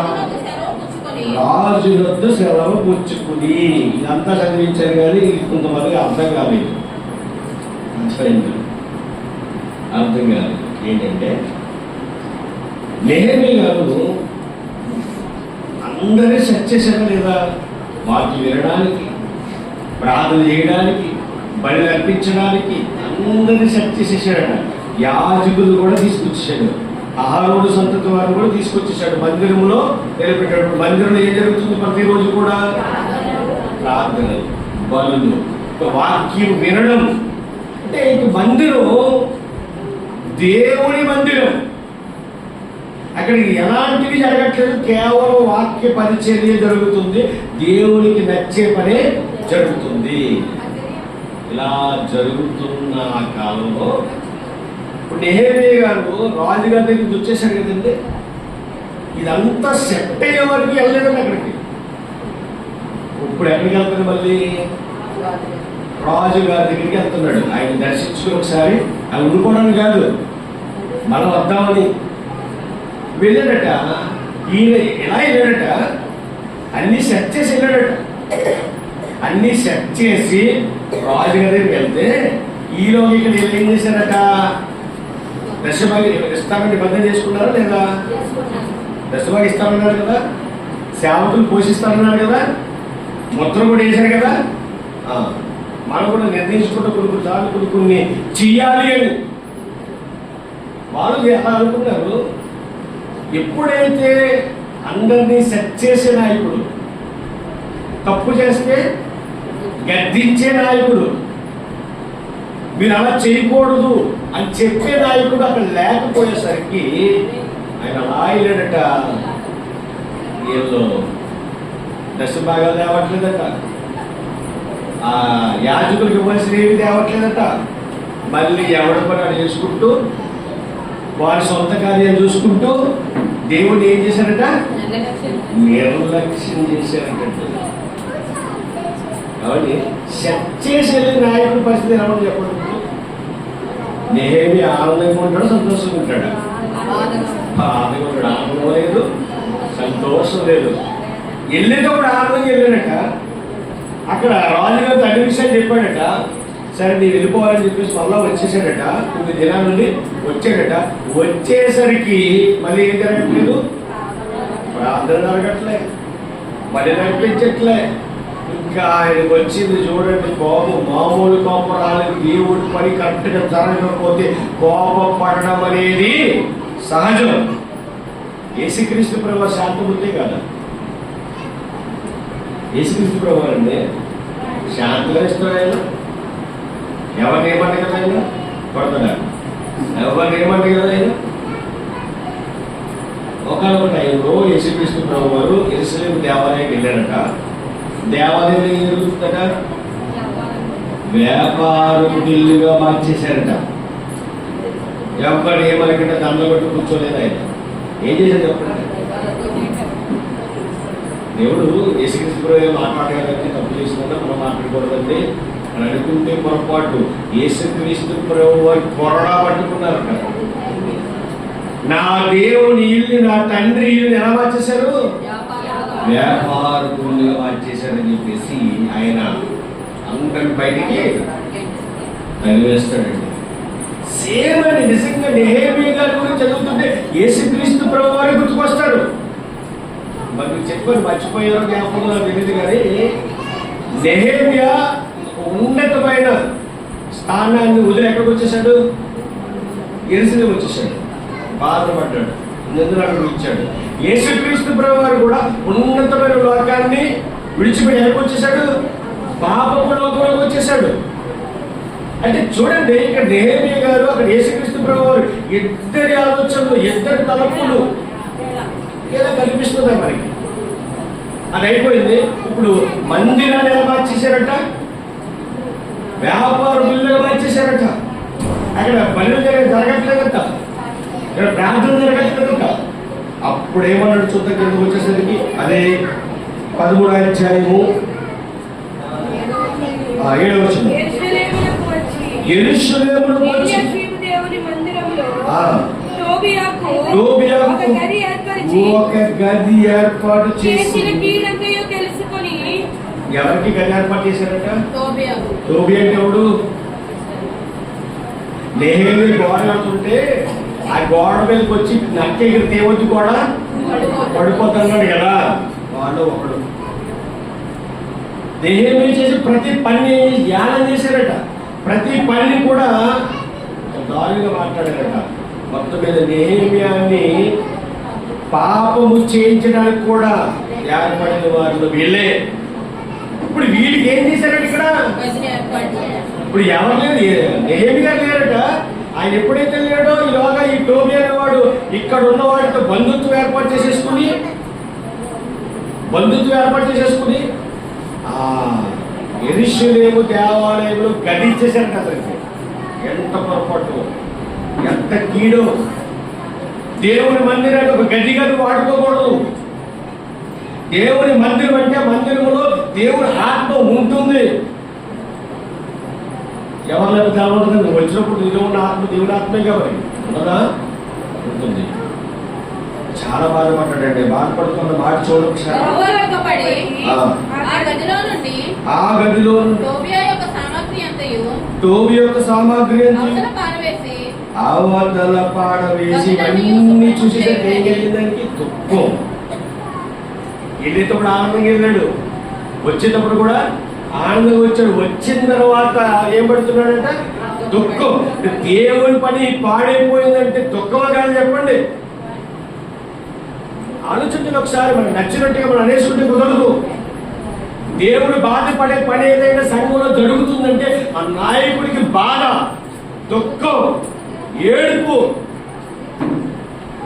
రాజు వద్ద సెలవు పుచ్చుకుని. ఇదంతా చదివించారు కానీ కొంతమందికి అర్థం కాలేదు. అర్థం కాదు. ఏంటంటే నెహెమీయా గారు అందరినీ సెట్ చేశారా లేదా? వాక్యం వినడానికి, ప్రార్థన చేయడానికి, బలి అర్పించడానికి అందరినీ సెట్ చేసేసాడు. యాజకులు కూడా తీసుకొచ్చేసాడు. అహరోను సంతతి వారు కూడా తీసుకొచ్చేసాడు. మందిరంలో నిలబెట్టాడు. మందిరంలో ఏం జరుగుతుంది? ప్రతిరోజు కూడా ప్రార్థనలు, బలులు, వాక్యం వినడం. అంటే ఇంక మందిరం దేవుని మందిరం. అక్కడికి ఎలాంటివి జరగట్లేదు. కేవలం వాక్య పరిచర్య జరుగుతుంది. దేవునికి నచ్చే పనే జరుగుతుంది. ఇలా జరుగుతున్న ఆ కాలంలో ఇప్పుడు నెహెమీయా గారు రాజుగారి దగ్గరికి వచ్చేసాడు కదండి. ఇదంతా సెట్ అయ్యే వరకు వెళ్ళలేదండి అక్కడికి. ఇప్పుడు ఎక్కడికి వెళ్తాడు? మళ్ళీ రాజు గారి దగ్గరికి వెళ్తున్నాడు. ఆయన దర్శించుకుని ఒకసారి ఆయన ఉండిపోవడానికి కాదు, మనం వద్దామని వెళ్ళాడట. ఈయన ఎలా వెళ్ళాడట? అన్ని సెట్ చేసి వెళ్ళాడట. అన్ని సెట్ చేసి రాజుగారి దగ్గరికి వెళ్తే ఈలోకి ఇక్కడ ఏం చేశారట? దశభాగి ఇస్తామని నిబంధన చేసుకున్నారా లేదా? దశభాగి ఇస్తామన్నారు కదా, సేవకులు పోషిస్తామన్నారు కదా, మొత్తం కూడా వేశారు కదా. మనం కూడా నిర్ణయించుకుంటే కొన్ని సార్లు కొన్ని చెయ్యాలి అని వాళ్ళు ఎలా అనుకున్నారు. ఎప్పుడైతే అందరినీ సెట్ చేసే నాయకుడు, తప్పు చేస్తే గద్దించే నాయకుడు, మీరు అలా చేయకూడదు అని చెప్పే నాయకుడు అక్కడ లేకపోయేసరికి ఆయన అలా వెళ్ళాడట. వీళ్ళు దశభాగాలు తేవట్లేదట, ఆ యాజకులకు ఇవ్వాల్సిన ఏమి తేవట్లేదట. మళ్ళీ ఎవరి పని అది చేసుకుంటూ వారి సొంత కార్యాలు చూసుకుంటూ దేవుడు ఏం చేశారట? నిర్లక్ష్యం చేశారట. కాబట్టి సెట్ చేసి వెళ్ళిన నాయకుడి పరిస్థితి ఎలా ఉంది చెప్పండి. నెహెమీయా ఆనందంగా ఉంటాడు, సంతోషంగా ఉంటాడు? బాధగా ఉంటాడు. ఆనందం లేదు, సంతోషం లేదు. వెళ్ళేటప్పుడు ఆనందంగా వెళ్ళాడట. అక్కడ రాజుగారు అన్ని విషయాలు చెప్పాడట. సరే నీ వెళ్ళిపోవాలని చెప్పేసి మళ్ళా వచ్చేసాడట. కొన్ని దినాల నుండి వచ్చాడట. వచ్చేసరికి మళ్ళీ ఏం జరగట్లేదు? ప్రార్థన జరగట్లే, మళ్ళీ నడిపించట్లే. ఇంకా ఆయనకు వచ్చింది చూడండి కోపం. మామూలు కోపం రాలేదు. దేవుడి పని కరెక్ట్గా జరగకపోతే కోపం పడడం అనేది సహజం. యేసుక్రీస్తు ప్రభువు శాంతమూర్తే కదా. యేసుక్రీస్తు ప్రభువు అంటే శాంతిగా ఇస్తాడు. ఆయన ఎవరిని ఏమంటే కదా, ఆయన కొడతాడా? ఎవరిని ఏమంటే కదా. ఆయన ఒకనొక టైంలో యేసుక్రీస్తు ప్రభువు వారు యెరూషలేము దేవాలయానికి వెళ్ళారట. దేవాలయం ఏం జరుగుతుందట? వ్యాపారకుడిగా మార్చేశారట. ఎవరు ఏమనకుండా దండలు కొట్టు కూర్చోలేదు. ఆయన ఏం చేశారు చెప్పండి? దేవుడు యేసుక్రీస్తు ప్రభువు మాట్లాడగలంటే తప్పు చేస్తుందా మనం మాట్లాడకూడదండి అని అనుకుంటే పొరపాటు. యేసుక్రీస్తు ప్రభువు వారు కొరడా పట్టుకున్నారట. నా దేవుని ఇల్లు, నా తండ్రి ఇల్లు ఎలా మార్చేశారు? వ్యాపారకులుగా మార్చేశారని చెప్పేసి ఆయన అందరి బయటికి తరివేస్తాడండి. సేమ్ అని నిజంగా నెహెమీయా గారి గురించి చదువుతుంటే యేసుక్రీస్తు ప్రభువు వారి గుర్తుకొస్తాడు. మరి చెప్పని మర్చిపోయారో జ్ఞాపకం నాకు తెలియదు కానీ నెహెమీయా ఉన్నతమైన స్థానాన్ని వదిలి ఎక్కడికి వచ్చేసాడు? యెరూషలేము వచ్చేసాడు. బాధపడ్డాడు, నిందలు అక్కడ ఇచ్చాడు. యేసుక్రీస్తు ప్రభువు వారు కూడా ఉన్నతమైన లోకాన్ని విడిచిపెట్టి ఎక్కడికి వచ్చేసాడు? పాపపు లోకంలోకి వచ్చేసాడు. అంటే చూడండి, ఇక్కడ నెహెమీయా గారు, అక్కడ యేసుక్రీస్తు ప్రభువు వారు ఇద్దరి ఆలోచనలు, ఇద్దరి తలపులు ఏదో కనిపిస్తుందా మనకి. అది అయిపోయింది. ఇప్పుడు మందిరాన్ని ఎలా మార్చేశారట, వ్యాపార బిల్లుగా మార్చేశారట. అక్కడ బలులు జరగట్లేదట, ఇక్కడ ప్రార్థన జరగట్లేదట. అప్పుడు ఏమన్నాడు చూద్దాం కిందకు వచ్చేసరికి, అదే 13వ అధ్యాయము 7వ వచనం. యెరూషలేమునకు వచ్చి ఒక గది ఏర్పాటు చేసి, ఎవరికి గది ఏర్పాటు చేశారట? తోబియా అంటే ఎవడు? నెహెమీయా గోడ కడుతుంటే ఆ గోడ మీదకి వచ్చి నక్క ఎగిరితే ఏమొచ్చి కూడా పడిపోతున్నాడు కదా, వాళ్ళు ఒకడు. నెహెమీయా చేసి ప్రతి పని ధ్యానం చేశారట. ప్రతి పనిని కూడా దారుణంగా మాట్లాడారట. మొత్తం మీద నెహెమీయాని పాపము చేయించడానికి కూడా ఏర్పడిన వారిలో వీళ్ళే. ఇప్పుడు వీళ్ళకి ఏం చేశారట ఇక్కడ? ఇప్పుడు ఎవరు లేదు, నెహెమీయా లేరట. ఆయన ఎప్పుడైతే లేడో ఈలోగా ఈ టోబియా అనేవాడు ఇక్కడ ఉన్న వాడితో బంధుత్వం ఏర్పాటు చేసేసుకుని యెరూషలేము దేవాలయంలో గడిచేశారు కదా. ఎంత పొరపాటు, ఎంత కీడో. దేవుని మందిరాన్ని ఒక గదిగా వాడుకోకూడదు. దేవుని మందిరం అంటే మందిరంలో దేవుని ఆత్మ ఉంటుంది. ఎవరు లేకపోతే ఉంటుంది? నువ్వు వచ్చినప్పుడు నీలో ఉన్న ఆత్మ దేవుని ఆత్మే కాబట్టి ఉండదా? ఉంటుంది. చాలా బాధపడ్డాడండి. బాధపడుతున్న మాట చూడొచ్చు. ఆ గదిలో టోబియా యొక్క సామాగ్రి అవతల పాడవేసి అన్ని చూసేసరికి ఏం జరిగిందానికి? దుఃఖం. వెళ్ళేటప్పుడు ఆనందంగా వెళ్ళాడు, వచ్చేటప్పుడు కూడా ఆనందంగా వచ్చాడు. వచ్చిన తర్వాత ఏం పడుతున్నాడంట? దుఃఖం. దేవుని పని పాడైపోయిందంటే దుఃఖమా కాదు చెప్పండి? ఆలోచించండి ఒకసారి. మనకు నచ్చినట్టుగా మనం అనేసుకుంటే కుదరదు. దేవుడు బాధపడే పని ఏదైనా సంఘంలో జరుగుతుందంటే ఆ నాయకుడికి బాధ, దుఃఖం, ఏడుపు.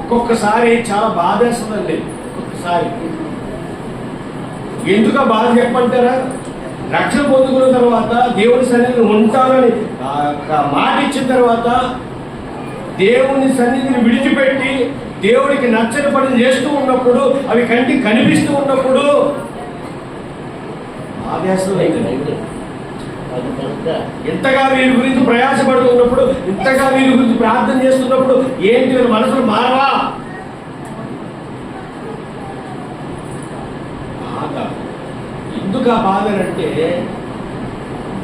ఒక్కొక్కసారి చాలా బాధ వేస్తుందండి. ఒక్కొక్కసారి ఎందుకు ఆ బాధ చెప్పంటారా? రక్షణ పొందుకున్న తర్వాత దేవుని సన్నిధిని ఉంటానని మాట ఇచ్చిన తర్వాత దేవుని సన్నిధిని విడిచిపెట్టి దేవుడికి నచ్చని పనులు చేస్తూ ఉన్నప్పుడు, అవి కంటికి కనిపిస్తూ ఉన్నప్పుడు ఇంతగా వీరి గురించి ప్రయాసపడుతూ ఉన్నప్పుడు, ఇంతగా వీరి గురించి ప్రార్థన చేస్తున్నప్పుడు ఏంటి వీరి మనసులు మారవా? బాధ. ఎందుకు ఆ బాధ అంటే,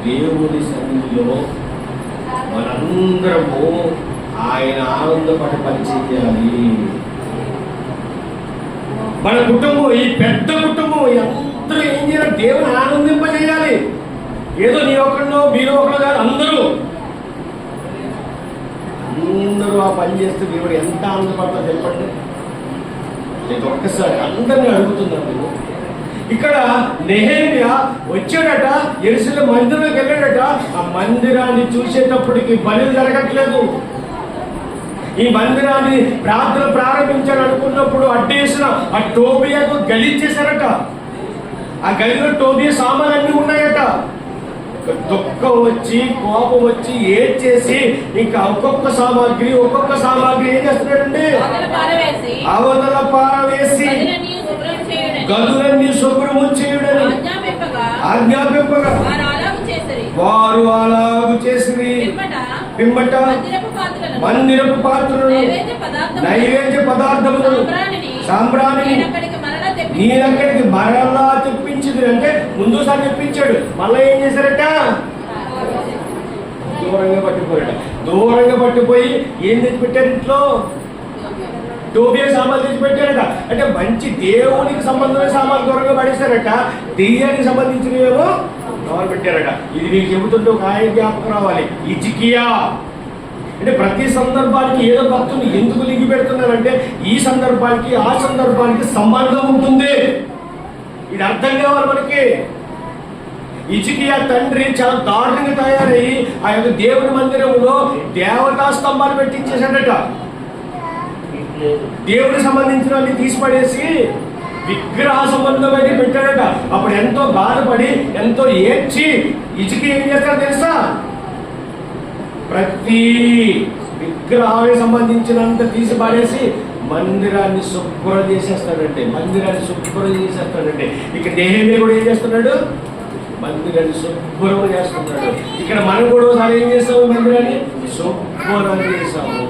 దేవుని సన్నిధిలో మనందరము ఆయన ఆనందపడి పనిచేయాలి. మన కుటుంబం, ఈ పెద్ద కుటుంబం అందరూ ఏం చేయాలి? దేవుని ఆనందింపజేయాలి. ఏదో నీ ఒక్కడో మీరు ఒకరు కాదు, అందరూ ఆ పని చేస్తే దేవుడు ఎంత ఆనందపడతా చెప్పండి. నేను ఒక్కసారి అందరినీ అడుగుతున్నాను. ఇక్కడ నెహెమీయా వచ్చాడట, యెరూషలేము మందిరంలోకి వెళ్ళాడట. ఆ మందిరాన్ని చూసేటప్పటికి బలులు జరగట్లేదు. ఈ మందిరాన్ని ప్రార్థన ప్రారంభించాలనుకున్నప్పుడు అడ్డేసిన ఆ టోబియాకు గలిచేశారట. ఆ గదిలో టోబియా సామాన్లు అన్నీ ఉన్నాయట. దుఃఖం వచ్చి, కోపం వచ్చి, ఏడ్చేసి ఇంకా ఒక్కొక్క సామాగ్రి ఏం చేస్తున్నాడండి? అవతల పారవేసి గదులన్నీ శుభ్రము చేయుడని ఆజ్ఞాపింపగా వారు అలాగు చేసిరి. పిమ్మట మందిరపు పాత్రలను, నైవేద్య పదార్థములను, సాంబ్రాణిని ఈయనక్కడికి మరలా తెప్పించింది. అంటే ముందుసారి తెప్పించాడు, మళ్ళీ ఏం చేశారట? దూరంగా పట్టిపోయి ఏం తెచ్చిపెట్టారు? ఇంట్లో టోబియా సామాన్లు తెచ్చిపెట్టారట. అంటే మంచి దేవునికి సంబంధమైన సామాన్లు దూరంగా పడేశారట. దెయ్యానికి సంబంధించినవేమో దూరం పెట్టారట. ఇది మీకు చెబుతుంటే ఒక ఆయన జ్ఞాపకం రావాలి. హిజ్కియా అంటే ప్రతి సందర్భానికి ఏదో భక్తుని ఎందుకు లింగి పెడుతున్నారంటే, ఈ సందర్భానికి ఆ సందర్భానికి సంబంధం ఉంటుంది. ఇది అర్థం కావాలి మనకి. హిజ్కియా తండ్రి చాలా దారుణంగా తయారయ్యి ఆ యొక్క దేవుని మందిరంలో దేవతా స్తంభాలు పెట్టించేశాడట. దేవుడికి సంబంధించిన అన్ని తీసిపడేసి విగ్రహ సంబంధమైన పెట్టాడట. అప్పుడు ఎంతో బాధపడి ఎంతో ఏడ్చి ఇచ్చికి ఏం చేస్తాడో తెలుసా? ప్రతి విగ్రహానికి సంబంధించినంత తీసి పాడేసి మందిరాన్ని శుభ్రం చేసేస్తాడంటే, మందిరాన్ని శుభ్రం చేసేస్తాడంటే. ఇక్కడ నెహెమ్యా కూడా ఏం చేస్తున్నాడు? మందిరాన్ని శుభ్రం చేస్తున్నాడు. ఇక్కడ మనం కూడా ఒకసారి ఏం చేస్తాము? మందిరాన్ని శుభ్రం చేసాము.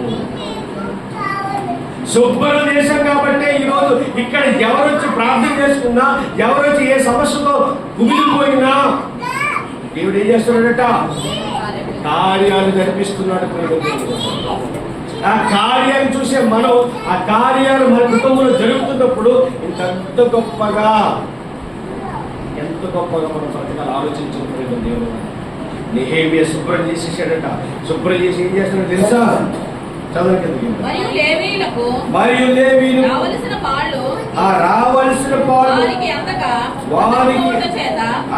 శుభ్రం చేశాం కాబట్టి ఈరోజు ఇక్కడ ఎవరు వచ్చి ప్రార్థన చేసుకున్నా, ఎవరు వచ్చి ఏ సమస్యతో కుమిలిపోయినా దేవుడు ఏం చేస్తున్నాడట? కార్యాలు జరిపిస్తున్నాడు. ఆ కార్యాలు చూసే మనం, ఆ కార్యాలు మన కుటుంబంలో జరుగుతున్నప్పుడు ఎంత గొప్పగా మనం బ్రతకాలి ఆలోచించుకుంటున్నాడు దేవుడు. నెహెమ్యా శుభ్రం చేసేసాడట. శుభ్రం చేసి ఏం చేస్తున్నాడు తెలుసా? చదవండి. మరియు లేవీయులకు రావలసిన పాళ్ళు వారికి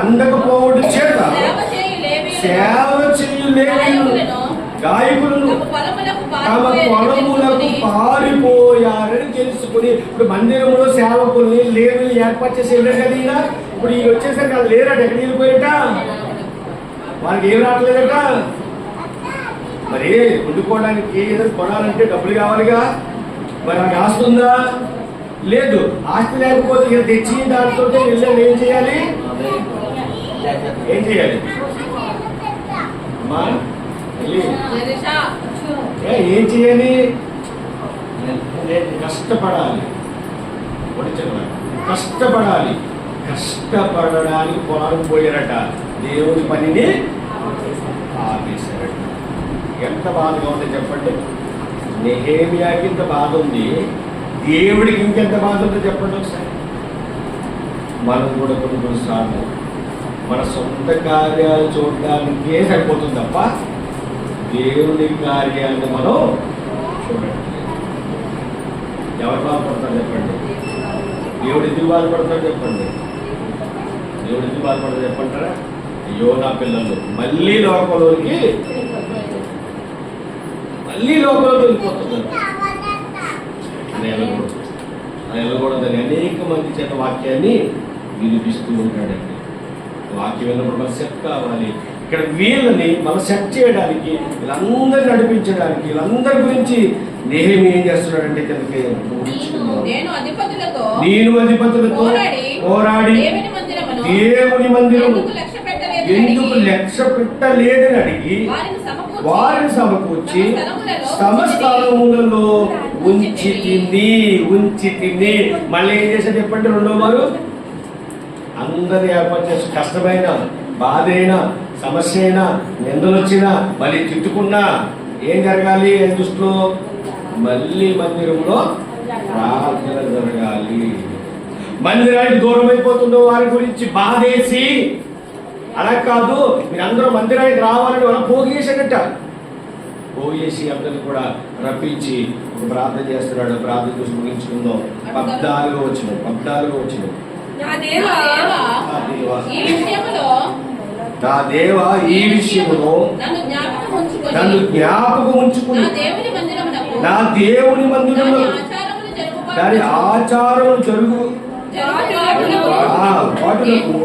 అందకపోవడం చేత సేవ చేయు లేవీయులను గాయకులను తమ పొలములకు పారిపోయారని తెలుసుకుని, ఇప్పుడు మందిరంలో సేవకుల్ని లేవీలు ఏర్పాటు చేసి వెళ్ళారు కదా. ఇప్పుడు ఈ వచ్చేసరికి వాళ్ళు లేరట. ఎక్కడ వెళ్ళిపోయారట? వాళ్ళకి ఏం రావట్లేదట. మరి వండుకోవడానికి ఏదైనా కొనాలంటే డబ్బులు కావాలిగా. మరి నాకు ఆస్తి ఉందా? లేదు. ఆస్తి లేకపోతే ఇక తెచ్చి దాంతో వెళ్ళాలి. ఏం చేయాలి? అమ్మా ఏం చేయాలి? కష్టపడాలి. కష్టపడడానికి పొలానికి పోయారట. దేవుడి పనిని ఆపేశారట. ఎంత బాధగా ఉంది చెప్పండి. నెహెమ్యాకి ఇంత బాధ ఉంది, దేవుడికి ఇంకెంత బాధ ఉందో చెప్పండి ఒకసారి. మనం కూడా కొన్నిసార్లు మన సొంత కార్యాలు చూడడానికే సరిపోతుంది తప్ప దేవుడి కార్యాలను మనం చూడండి. ఎవరు బాధపడతారు చెప్పండి? దేవుడు ఎందుకు బాధపడతాడు చెప్పండి? దేవుడు ఎందుకు బాధపడతాడు చెప్పంటారా? అయ్యో నా పిల్లలు మళ్ళీ లోకంలోకి వెళ్ళిపోతున్నారు. వెళ్ళకూడదని అనేక మంది చేత వాక్యాన్ని వినిపిస్తూ ఉంటాడండి. వాక్యం విన్నప్పుడు మన సెట్ కావాలి. ఇక్కడ వీళ్ళని మనం సెట్ చేయడానికి, వీళ్ళందరినీ నడిపించడానికి, వీళ్ళందరి గురించి నెహెమ్యా ఏం చేస్తున్నాడంటే నేను అధిపతులతో పోరాడి దేవుని మందిరం ఎందుకు లక్ష్య పెట్టలేదని అడిగి వారిని సమకూర్చి స్థలములలో ఉంచి తిని మళ్ళీ ఏం చేశారు చెప్పండి? రెండో వారు అందరినీ ఏర్పాటు చేసి కష్టమైన బాధైనా సమస్య అయినా నిందలు వచ్చినా మళ్ళీ తిట్టుకున్నా ఏం జరగాలి? దృష్టిలో మళ్ళీ మందిరంలో ప్రార్థన జరగాలి. మందిరానికి దూరం అయిపోతున్న వారి గురించి బాధేసి, అలా కాదు మీరందరూ మందిరానికి రావాలని మనం పోగేసాడట. పోగేసి అందరిని కూడా రప్పించి ప్రార్థన చేస్తున్నాడు. ప్రార్థన చూసి ముగించుకుందాం. 14గా వచ్చిన నా దేవా ఈ విషయంలో నన్ను జ్ఞాపకం ఉంచుకుని నా దేవుని మందిరములో దాని ఆచారం జరుగు వాటులకు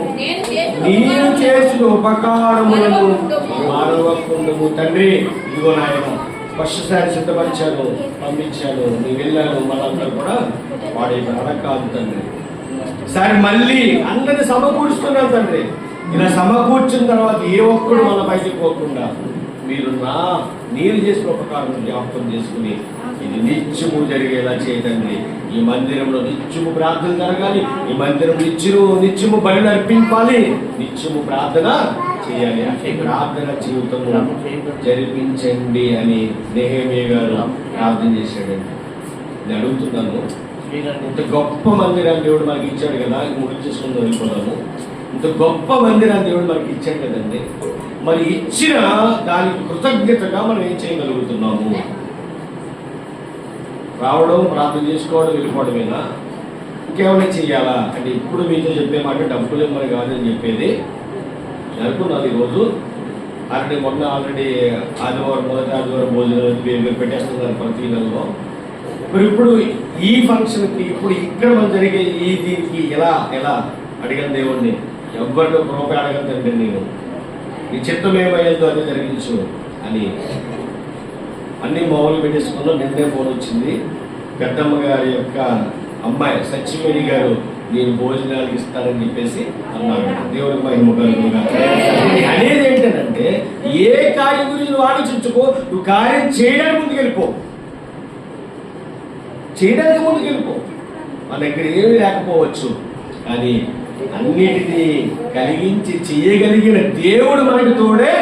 నేను చేసిన ఉపకారములను మానవకుండము. తండ్రి ఇదిగో నాయన ఫస్ట్సారి సిద్ధపరిచాను, పంపించాను, నేను వెళ్ళాను, మనందరూ కూడా వాడే అలా కాదు తండ్రి. సరే మళ్ళీ అందరిని సమకూర్చుతున్నాను తండ్రి. ఇలా సమకూర్చిన తర్వాత ఏ ఒక్కడు మన బయటకు పోకుండా మీరు చేసిన ఉపకారం జ్ఞాపకం చేసుకుని ఇది నిత్యము జరిగేలా చేయదండి. ఈ మందిరంలో నిత్యము ప్రార్థన జరగాలి. ఈ మందిరం నిత్యము బలి అర్పింపాలి. నిత్యము ప్రార్థన చేయాలి. అంటే ప్రార్థన జీవితము జరిపించండి అని నెహెమ్యా గారు ప్రార్థన చేశాడండి. నేను అడుగుతున్నాను, ఇంత గొప్ప మందిరాన్ని దేవుడు మనకి ఇచ్చాడు కదా. ముగించేసుకుందాం, వెళ్ళిపోదాము. ఇంత గొప్ప మందిరాన్ని దేవుడు మనకి ఇచ్చాడు కదండి. మరి ఇచ్చిన దానికి కృతజ్ఞతగా మనం ఏం చేయగలుగుతున్నాము? రావడం, ప్రార్థన చేసుకోవడం, వెళ్ళిపోవడమేనా? ఇంకేమైనా చెయ్యాలా అంటే ఇప్పుడు మీతో చెప్పే మాట డబ్బులు ఇవ్వమని కాదని చెప్పేది. అనుకున్నది ఈరోజు ఆల్రెడీ ఆదివారం మొదటి ఆదివారం భోజనం పెట్టేస్తున్నారు ప్రతి నెలలో. మరి ఇప్పుడు ఈ ఫంక్షన్కి ఇప్పుడు ఇక్కడ మనం జరిగే ఈ దీనికి ఎలా అడిగాను దేవుణ్ణి, ఎవరిలో రూపాయి అడగను తండ్రి, నేను నీ చిత్తం ఏమయ్యేదో అది జరిగించు అని అన్ని మొబైల్ పెట్టేసుకున్నాం. నిన్నే ఫోన్ వచ్చింది, పెద్దమ్మ గారి యొక్క అమ్మాయి సత్యవేణి గారు నేను భోజనాలు ఇస్తానని చెప్పేసి అన్నారు. దేవుడికి మహిమ కలుగుగా. అనేది ఏంటంటే ఏ కార్యం గురించి నువ్వు ఆలోచించుకో, నువ్వు కార్యం చేయడానికి ముందుకు వెళ్ళిపో, చేయడానికి ముందుకు వెళ్ళిపో. మన దగ్గర ఏమీ లేకపోవచ్చు, కానీ అన్నిటినీ కలిగించి చేయగలిగిన దేవుడు మనకి తోడే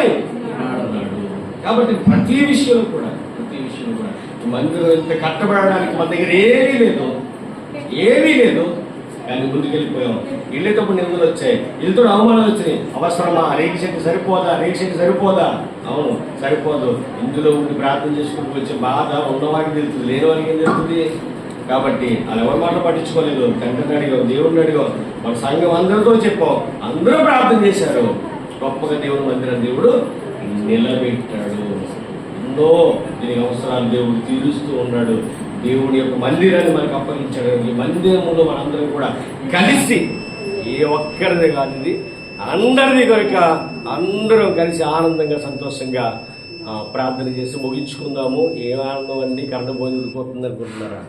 అన్నాడు. కాబట్టి ప్రతి విషయంలో కూడా మందిరం ఇంత కట్టబడడానికి మన దగ్గర ఏమీ లేదు, కానీ ముందుకెళ్ళిపోయాం. వెళ్ళేటప్పుడు నిందలు వచ్చాయి, వెళ్తూ అవమానాలు వచ్చినాయి. అవసరమా? రేక్షకి సరిపోదా? అవును, సరిపోదు. ఇందులో ఉండి ప్రార్థన చేసుకుంటూ వచ్చే బాధ ఉన్నవాడికి తెలుస్తుంది, లేని వాడికి ఏం తెలుస్తుంది? కాబట్టి అలా ఎవరి మాట పట్టించుకోలేదు. తండ్రిని అడిగావు, దేవుడిని అడిగావు, మన సంఘం అందరితో చెప్పావు, అందరూ ప్రార్థన చేశారు. గొప్పగా దేవుడు మందిరం దేవుడు నిలబెట్టాడు. ఎన్నో దీనికి అవసరాలు దేవుడు తీరుస్తూ ఉన్నాడు. దేవుడి యొక్క మందిరాన్ని మనకు అప్పగించాడు. ఈ మందిరంలో మనందరం కూడా కలిసి, ఏ ఒక్కరిది కానిది అందరిది కనుక అందరం కలిసి ఆనందంగా సంతోషంగా ప్రార్థన చేసి ముగించుకుందాము. ఏం ఆనందం అండి, కరెంటు పోయి ఊరిపోతుంది అనుకుంటున్నారా?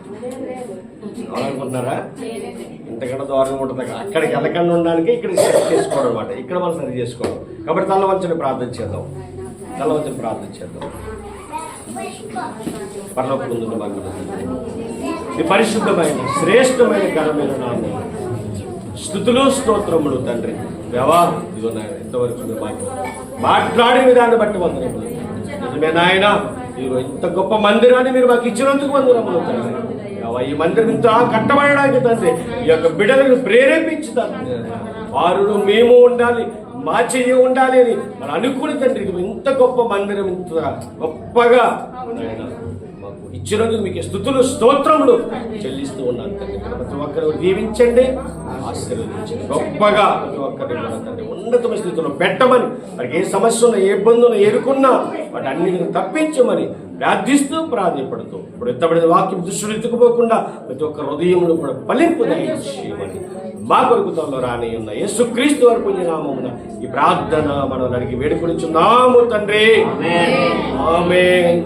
ఇంతకన్నా దూరంగా ఉంటుంది. అక్కడికి వెళ్ళకుండా ఉండడానికి ఇక్కడ సెట్ చేసుకోవడం అనమాట, ఇక్కడ మనం సరి చేసుకోవడం. కాబట్టి తల వంచని ప్రార్థన చేద్దాం. పరలోకముందున్న మాకు ఈ పరిశుద్ధమైన శ్రేష్టమైన ఘనమైన నామమున స్తుతులు స్తోత్రములు తండ్రి. దేవా, ఇదిగో నాయన, ఇంతవరకు మీరు మాట్లాడిన విధాన్ని బట్టి వందనములు. నిజమే నాయన, ఇదిగో ఇంత గొప్ప మందిరాన్ని మీరు మాకు ఇచ్చినందుకు వందనములు తండ్రి. ఈ మందిరం ఇంత కట్టబడడానికి తండ్రి, ఈ యొక్క బిడ్డలను ప్రేరేపించి తండ్రి, వారు మేము ఉండాలి, మా చెయ్యి ఉండాలి అని మనం అనుకుని తండ్రి, ఇంత గొప్ప మందిరం ఇంత గొప్పగా మాకు ఇచ్చినందుకు మీకు స్తుతులు స్తోత్రములు చెల్లిస్తూ ఉన్నాను తండ్రి. ప్రతి ఒక్కరు దీవించండి, ఆశీర్వదించండి. గొప్పగా ప్రతి ఒక్కరిని కూడా తండ్రి ఉన్నతమైన స్థితిలో పెట్టమని, వారికి ఏ సమస్య ఉన్నా, ఏ ఇబ్బంది ఉన్నా, ఎరుకున్నా వాటి అన్నిటిని తప్పించమని ప్రార్థిస్తూ ప్రాధాన్యపడుతూ ఇప్పుడు ఎత్తబడిన వాక్యం దృష్టిలో ఎత్తుకుపోకుండా ప్రతి ఒక్క హృదయంలో కూడా ఫలింపు దయచేయమని మా కొరకు రాని ఉన్న యేసుక్రీస్తు వారి పుణ్యనామమున ఈ ప్రార్థన మనం అడిగి వేడుకొనిచున్నాము తండ్రి. ఆమేన్.